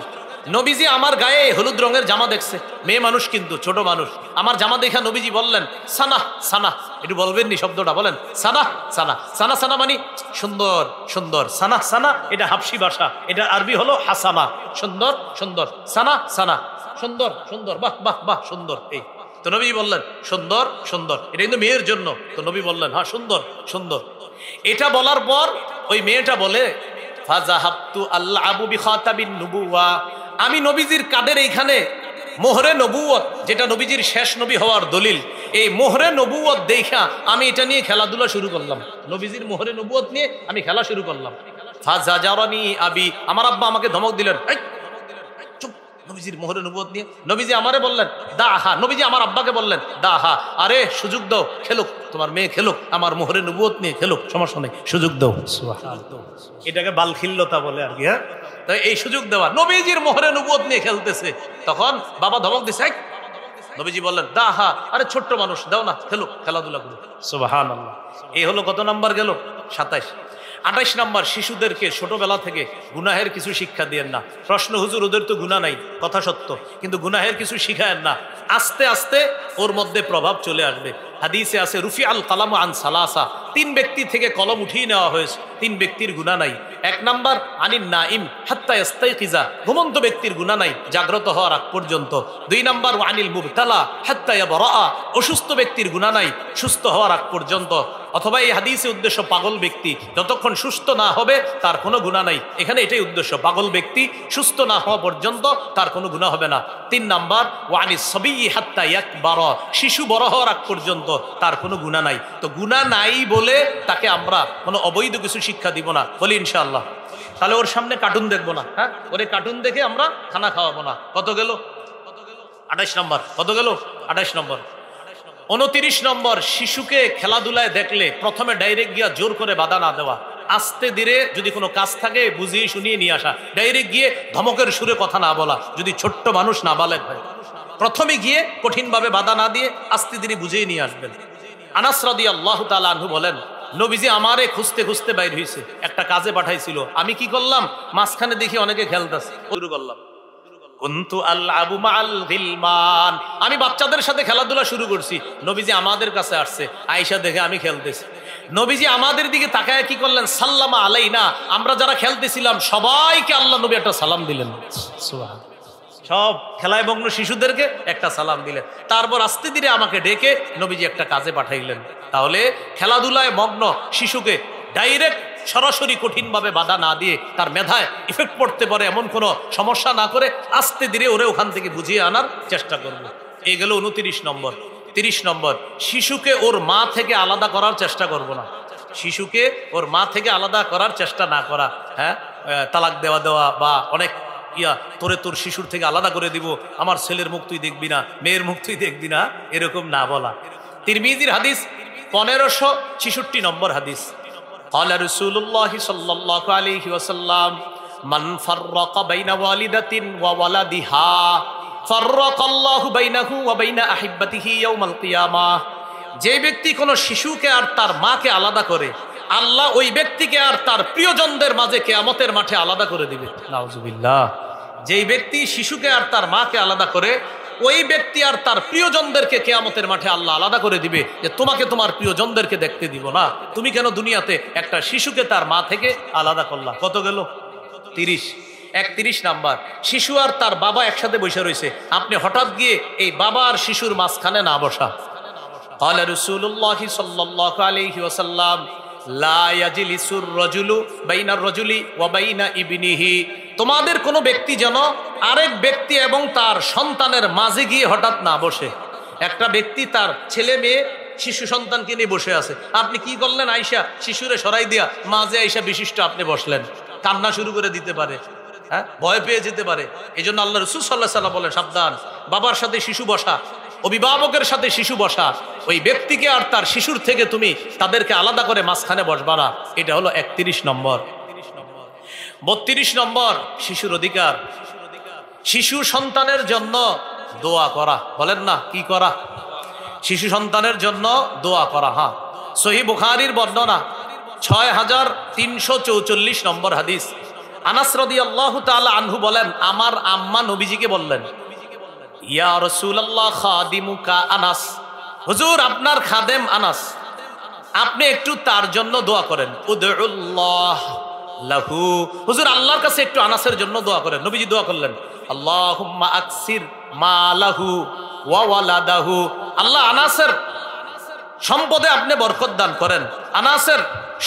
নবীজি আমার গায়ে হলুদ রঙের জামা দেখছে, মেয়ে মানুষ কিন্তু, ছোট মানুষ। আমার জামা দেখা নবীজি বললেন, সানা সানা, একটু বলবেন নি শব্দটা? বলেন, সানা সানা। সানা সানা মানে সুন্দর সুন্দর, সানা সানা এটা হাবশি ভাষা, এটা আরবি হলো হাসানা, সুন্দর সুন্দর, সানা সানা, সুন্দর সুন্দর, বাহ বাহ বাহ, সুন্দর। এই তো নবী বললেন সুন্দর সুন্দর, এটা কিন্তু মেয়ের জন্য। তো নবী বললেন, হ্যাঁ সুন্দর সুন্দর। এটা বলার পর ওই মেয়েটা বলে, ফাযাহাবতু আলআবু বিখাতাবিন নুবুওয়া, আমি নবীজির কাদের এইখানে মোহরে নবুয়ত, যেটা নবীজির শেষ নবী হওয়ার দলিল, এই মোহরে নবুয়ত দেখা আমি এটা নিয়ে খেলাধুলা শুরু করলাম। নবীজির মোহরে নবুয়ত নিয়ে আমি খেলা শুরু করলাম। ফাযাজারানি আবি, আমার আব্বা আমাকে ধমক দিলেন, চুপ, নবীজির মোহরে নবুয়ত নিয়ে নবীজি আমারে বললেন দা আহা, নবীজি আমার আব্বাকে বললেন দা আহা, আরে সুযোগ দাও, খেলুক, তোমার মেয়ে খেলুক, আমার মোহরে নবুয়ত নিয়ে খেলুক, সমস্যা নেই, সুযোগ দাও। এটাকে বালখিল্যতা বলে আর কি। হ্যাঁ, তাই এই সুযোগ দেওয়া, নবীজির মোহরে নবুয়ত নিয়ে খেলতেছে, তখন বাবা ধমক দিছে, নবীজি বললেন দা আহা, আরে ছোট্ট মানুষ, দাও না, খেলুক, খেলাধুলা করুক। সুবহানাল্লাহ। এই হলো কত নাম্বার গেল? 27। 28 নাম্বার, শিশুদেরকে ছোটবেলা থেকে গুনাহের কিছু শিক্ষা দিয়েন না। প্রশ্ন, হুজুর ওদের তো গুনাহ নাই, কথা সত্য, কিন্তু গুনাহের কিছু শিখায়েন না, আস্তে আস্তে ওর মধ্যে প্রভাব চলে আসবে। হাদিসে আছে রুফি আল কালাম আন সালাসা, 3 ব্যক্তি থেকে কলম উঠিয়ে নেওয়া হয়েছে, 3 ব্যক্তির গুনাহ নাই। 1 নাম্বার আনিন নাইম হাত্তা ইস্তাইকিজা, ঘুমন্ত ব্যক্তির গুনাহ নাই জাগ্রত হওয়ার আগ পর্যন্ত। 2 নাম্বার আনিল মুবতালা হাত্তা ইয়াবরা, অসুস্থ ব্যক্তির গুনাহ নাই সুস্থ হওয়ার আগ পর্যন্ত। অথবা এই হাদিসে উদ্দেশ্য পাগল ব্যক্তি, যতক্ষণ সুস্থ না হবে তার কোনো গুনাহ নাই। এখানে এটাই উদ্দেশ্য, পাগল ব্যক্তি সুস্থ না হওয়া পর্যন্ত তার কোনো গুনাহ হবে না। 3 নাম্বার ওয়ানিস সাবিয়্যি হাত্তা ইয়াকবারা, শিশু বড় হওয়ার আগ পর্যন্ত তার কোনো গুনাহ নাই। তো গুনাহ নাই বলে তাকে আমরা কোনো অবৈধ কিছু শিক্ষা দিব না, বলি ইনশাআল্লাহ। তাহলে ওর সামনে কার্টুন দেখবো না, হ্যাঁ, ওরে কার্টুন দেখে আমরা খানা খাওয়াবো না। কত গেল? 28 নম্বর। কত গেল? 28 নম্বর। 29 নম্বর, শিশুকে খেলাধুলায় দেখলে প্রথমে ডাইরেক্ট গিয়া জোর করে বাধা না দেওয়া, আস্তে ধীরে যদি কোনো কাজ থাকে বুঝিয়ে শুনিয়ে নিয়ে আসা, ডাইরেক্ট গিয়ে ধমকের সুরে কথা না বলা, যদি ছোট্ট মানুষ না বালেগ হয়। প্রথমে গিয়ে কঠিনভাবে বাধা না দিয়ে আস্তে ধীরে বুঝিয়ে নিয়ে আসবেন। আনাস রাদিয়াল্লাহু তাআলা আনহু বলেন, নবীজি আমারে খুঁজতে খুঁজতে বাইর হইছে, একটা কাজে পাঠাইছিল, আমি কি করলাম, মাঝখানে দেখি অনেকে খেলতেছে, শুরু করলাম, কুনতু আলআবু মাআল গিলমান, আমি বাচ্চাদের সাথে খেলাধুলা শুরু করছি। নবীজি আমাদের কাছে আসছে, আয়েশা দেখে আমি খেলতেছি, নবীজি আমাদের দিকে তাকায় কি করলেন, সাল্লামা আলাইনা, আমরা যারা খেলতেছিলাম সবাইকে আল্লাহ নবী একটা সালাম দিলেন। সুবহানাল্লাহ। সব খেলায় মগ্ন শিশুদেরকে একটা সালাম দিলেন, তারপর আস্তে ধীরে আমাকে ডেকে নবীজি একটা কাজে পাঠাইলেন। তাহলে খেলাধুলায় মগ্ন শিশুকে ডাইরেক্ট সরাসরি কঠিনভাবে বাধা না দিয়ে, তার মেধায় ইফেক্ট পড়তে পারে এমন কোনো সমস্যা না করে আস্তে ধীরে ওরে ওখান থেকে বুঝিয়ে আনার চেষ্টা করব। এই গেল 29 নম্বর। 30 নম্বর, শিশুকে ওর মা থেকে আলাদা করার চেষ্টা করব না। শিশুকে ওর মা থেকে আলাদা করার চেষ্টা না করা, হ্যাঁ, তালাক দেওয়া বা অনেক তোর শিশুর থেকে আলাদা করে দিব, আমার ছেলের মুখ তুই দেখবি না, মেয়ের মুখ তুই দেখবি না, এরকম না বলা। তিরমিজির হাদিস 1566 নম্বর হাদিস, قال رسول الله صلى الله عليه وسلم من فرق بين والدة وولدها فرق الله بينه وبين أحبته يوم القيامة, যে ব্যক্তি কোনো শিশুকে আর তার মাকে আলাদা করে, আল্লাহ ওই ব্যক্তিকে আর তার প্রিয়জনদের মাঝে কিয়ামতের মাঠে আলাদা করে দিবে। নাউজুবিল্লাহ। যেই ব্যক্তি শিশুকে আর তার মাকে আলাদা করে, ওই ব্যক্তি আর তার প্রিয়জনদেরকে কিয়ামতের মাঠে আল্লাহ আলাদা করে দিবে, যে তোমাকে তোমার প্রিয়জনদেরকে দেখতে দিব না, তুমি কেন দুনিয়াতে একটা শিশুকে তার মা থেকে আলাদা করলা। কত গেল? 30। 31 নাম্বার, শিশু আর তার বাবা একসাথে বসে রয়েছে, আপনি হঠাৎ গিয়ে এই বাবা আর শিশুর মাঝখানে না বসা। قال رسول الله صلى الله عليه وسلم لا يجلس الرجل بين الرجل وبين ابنه, তোমাদের কোনো ব্যক্তি যেন আরেক ব্যক্তি এবং তার সন্তানের মাঝে গিয়ে হঠাৎ না বসে। একটা ব্যক্তি তার ছেলে মেয়ে শিশু সন্তানকে নিয়ে বসে আছে, আপনি কি করলেন, আয়েশা শিশুরে সরাই দিয়া মাঝে আয়েশা বিশিষ্ট আপনি বসলেন, কান্না শুরু করে দিতে পারে, হ্যাঁ, ভয় পেয়ে যেতে পারে। এই জন্য আল্লাহ রাসূল সাল্লাল্লাহু আলাইহি ওয়াসাল্লাম বলেন, সাবধান, বাবার সাথে শিশু বসা, অভিভাবকের সাথে শিশু বসা, ওই ব্যক্তিকে আর তার শিশুর থেকে তুমি তাদেরকে আলাদা করে মাঝখানে বসবা না। এটা হলো 31 নম্বর। 32 নম্বর, শিশুর অধিকার, শিশু সন্তানের জন্য দোয়া করা। বলেন না, কি করা? শিশু সন্তানের জন্য দোয়া করা। হ্যাঁ, সহিহ বুখারীর বর্ণনা 6344 নম্বর হাদিস, আনাস রাদিয়াল্লাহু তাআলা আনহু বলেন, আমার আম্মা নবীজিকে বললেন, ইয়া রাসূলুল্লাহ খাদিমুকা আনাস, হুজুর আপনার খাদেম আনাস, আপনি একটু তার জন্য দোয়া করেন। উদউল্লাহ লাহু, হুজুর আল্লাহর কাছে একটু আনাসের জন্য দোয়া করেন। নবীজি দোয়া করলেন, আল্লাহুম্মা আকসির মালাহু ওয়া ওয়ালাদাহু, আল্লাহ আনাসের সম্পদে আপনি বরকত দান করেন, আনাসের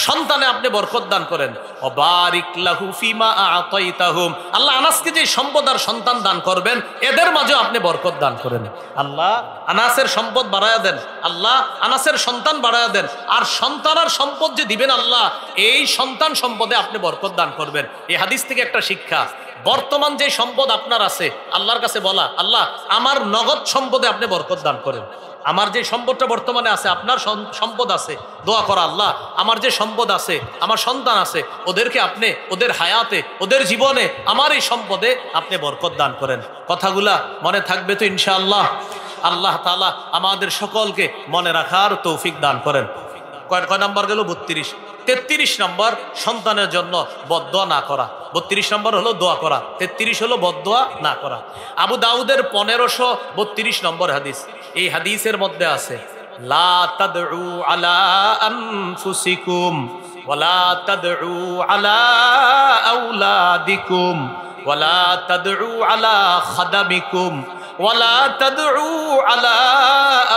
সন্তানে আপনি বরকত দান করেন। ওয়াবারিক লাহু ফিমা আতাইতাহুম, আল্লাহ আনাসকে যে সম্পদ আর সন্তান দান করবেন এদের মাঝে আপনি বরকত দান করেন। আল্লাহ আনাসের সম্পদ বাড়ায়া দেন, আল্লাহ আনাসের সন্তান বাড়ায়া দেন, আর সন্তান আর সম্পদ যে দিবেন আল্লাহ, এই সন্তান সম্পদে আপনি বরকত দান করবেন। এই হাদিস থেকে একটা শিক্ষা, বর্তমান যে সম্পদ আপনার আছে আল্লাহর কাছে বলা, আল্লাহ আমার নগদ সম্পদে আপনি বরকত দান করেন। আমার যে সম্পদটা বর্তমানে আছে, আপনার সম্পদ আছে, দোয়া করা, আল্লাহ আমার যে সম্পদ আছে, আমার সন্তান আছে, ওদেরকে আপনি ওদের হায়াতে, ওদের জীবনে আমার এই সম্পদে আপনি বরকত দান করেন। কথাগুলা মনে থাকবে তো ইনশাআল্লাহ? আল্লাহ তাআলা আমাদের সকলকে মনে রাখার তৌফিক দান করেন। কয় নম্বর গেল? 32। 33 নম্বর সন্তানের জন্য বদদোয়া না করা। 32 নম্বর হলো দোয়া করা, 33 হলো বদদোয়া না করা। আবু দাউদের 1532 নম্বর হাদিস। এই হাদিসের মধ্যে আছে লা তাদউ আলা আনফুসিকুম ওয়ালা তাদউ আলা আওলাদিকুম ওয়ালা তাদউ আলা খাদামিকুম ওয়ালা তাদউ আলা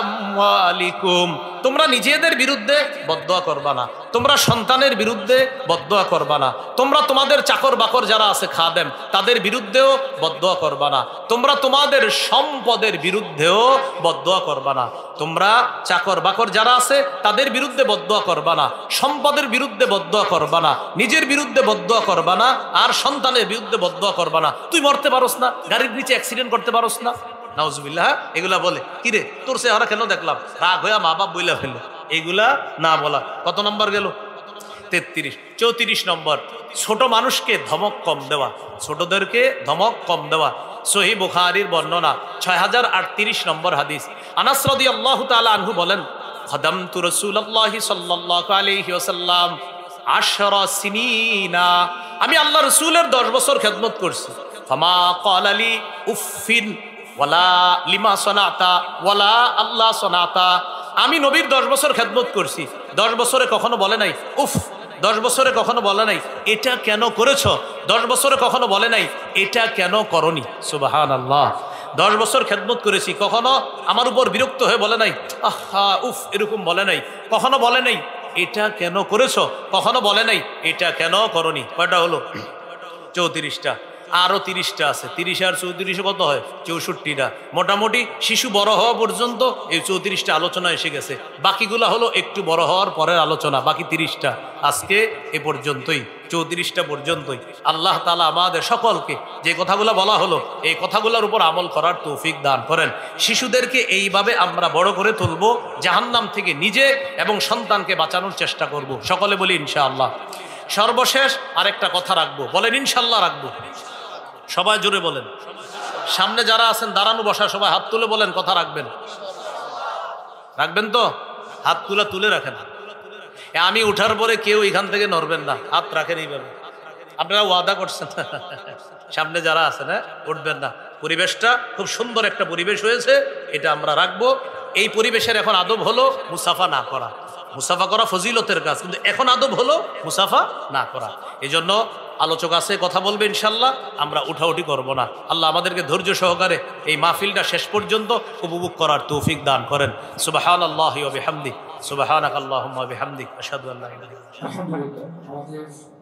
আমওয়ালিকুম। তোমরা নিজেদের বিরুদ্ধে বদদোয়া করবা না, তোমরা সন্তানের বিরুদ্ধে বদদোয়া করবা না, তোমরা তোমাদের চাকর বাকর যারা আছে খাদেম তাদের বিরুদ্ধেও বদদোয়া করবা না, তোমরা তোমাদের সম্পদের বিরুদ্ধেও বদদোয়া করবা না, তোমরা চাকর বাকর যারা আছে তাদের বিরুদ্ধে বদদোয়া করবা না, সম্পদের বিরুদ্ধে বদদোয়া করবা না, নিজের বিরুদ্ধে বদদোয়া করবা না, আর সন্তানের বিরুদ্ধে বদদোয়া করবা না। তুই মরতে পারোস না, গাড়ির নিচে অ্যাক্সিডেন্ট করতে পারোস না, নাউজুবিল্লাহ, এগুলা বলে কিরে তোর চেহারা কেন দেখলাম, রাগ হইয়া মা বাপ বইলা ফেললো, এগুলা না বলা। কত নম্বর গেল? 33। 34 নম্বর ছোট মানুষকে ধমক কম দেওয়া, ছোটদেরকে ধমক কম দেওয়া। সহিহ বুখারীর বর্ণনা 6038 নম্বর হাদিস। আনাস রাদিয়াল্লাহু তাআলা আনহু বলেন, খাদামতু রাসূলুল্লাহি সাল্লাল্লাহু আলাইহি ওয়াসাল্লাম 10 সিনিনা, আমি আল্লাহ রাসূলের 10 বছর খেদমত করছি। ফামা ক্বালা লি উফিন ওয়ালা লিমা সনাতা ওয়ালা আল্লাহ সনাতা, আমি নবীর 10 বছর খেদমত করছি, 10 বছরে কখনো বলে নাই উফ, 10 বছরে কখনো বলে নাই এটা কেন করেছ, 10 বছরে কখনো বলে নাই এটা কেন করনি। সুবহানাল্লাহ। 10 বছর খেদমত করেছি, কখনো আমার উপর বিরক্ত হয়ে বলে নাই আহা উফ, এরকম বলে নাই, কখনো বলে নাই এটা কেন করেছ, কখনো বলে নাই এটা কেন করনি। কয়টা হলো? 34টা। আরো 30টা আছে। 30 আর 34 কত হয়? 64টা। মোটামুটি শিশু বড় হওয়া পর্যন্ত এই 34টা আলোচনা এসে গেছে, বাকিগুলা হলো একটু বড় হওয়ার পরের আলোচনা। বাকি 30টা আজকে এ পর্যন্তই, 34টা পর্যন্তই। আল্লাহ তাআলা আমাদের সকলকে যে কথাগুলো বলা হলো এই কথাগুলোর উপর আমল করার তৌফিক দান করেন। শিশুদেরকে এইভাবে আমরা বড় করে তুলবো, জাহান্নাম থেকে নিজে এবং সন্তানকে বাঁচানোর চেষ্টা করব। সকলে বলি ইনশাআল্লাহ। সর্বশেষ আরেকটা কথা রাখবো, বলেন ইনশাআল্লাহ রাখবো। সবাই জোরে বলেন। সামনে যারা আছেন দাঁড়ানো বসা সবাই হাত তুলে বলেন কথা রাখবেন। রাখবেন তো? হাত তুলে রাখেন। আমি উঠার পরে কেউ এখান থেকে নড়বেন না, হাত রাখেন এইভাবে। আপনারা ওয়াদা করছেন সামনে যারা আছেন উঠবেন না। পরিবেশটা খুব সুন্দর একটা পরিবেশ হয়েছে, এটা আমরা রাখবো। এই পরিবেশের এখন আদব হলো মুসাফা না করা। মুসাফা করা ফজিলতের কাজ, কিন্তু এখন আদব হলো মুসাফা না করা। এই জন্য আলোচক আছে, কথা বলবে ইনশাল্লাহ, আমরা উঠাউঠি করব না। আল্লাহ আমাদেরকে ধৈর্য সহকারে এই মাহফিলটা শেষ পর্যন্ত উপভোগ করার তৌফিক দান করেন। সুবহানাল্লাহি ওয়া বিহামদিহি, সুবহানাকাল্লাহুম্মা ওয়া বিহামদিক, আশহাদু আল্লা ইলাহা ইল্লা আনতা।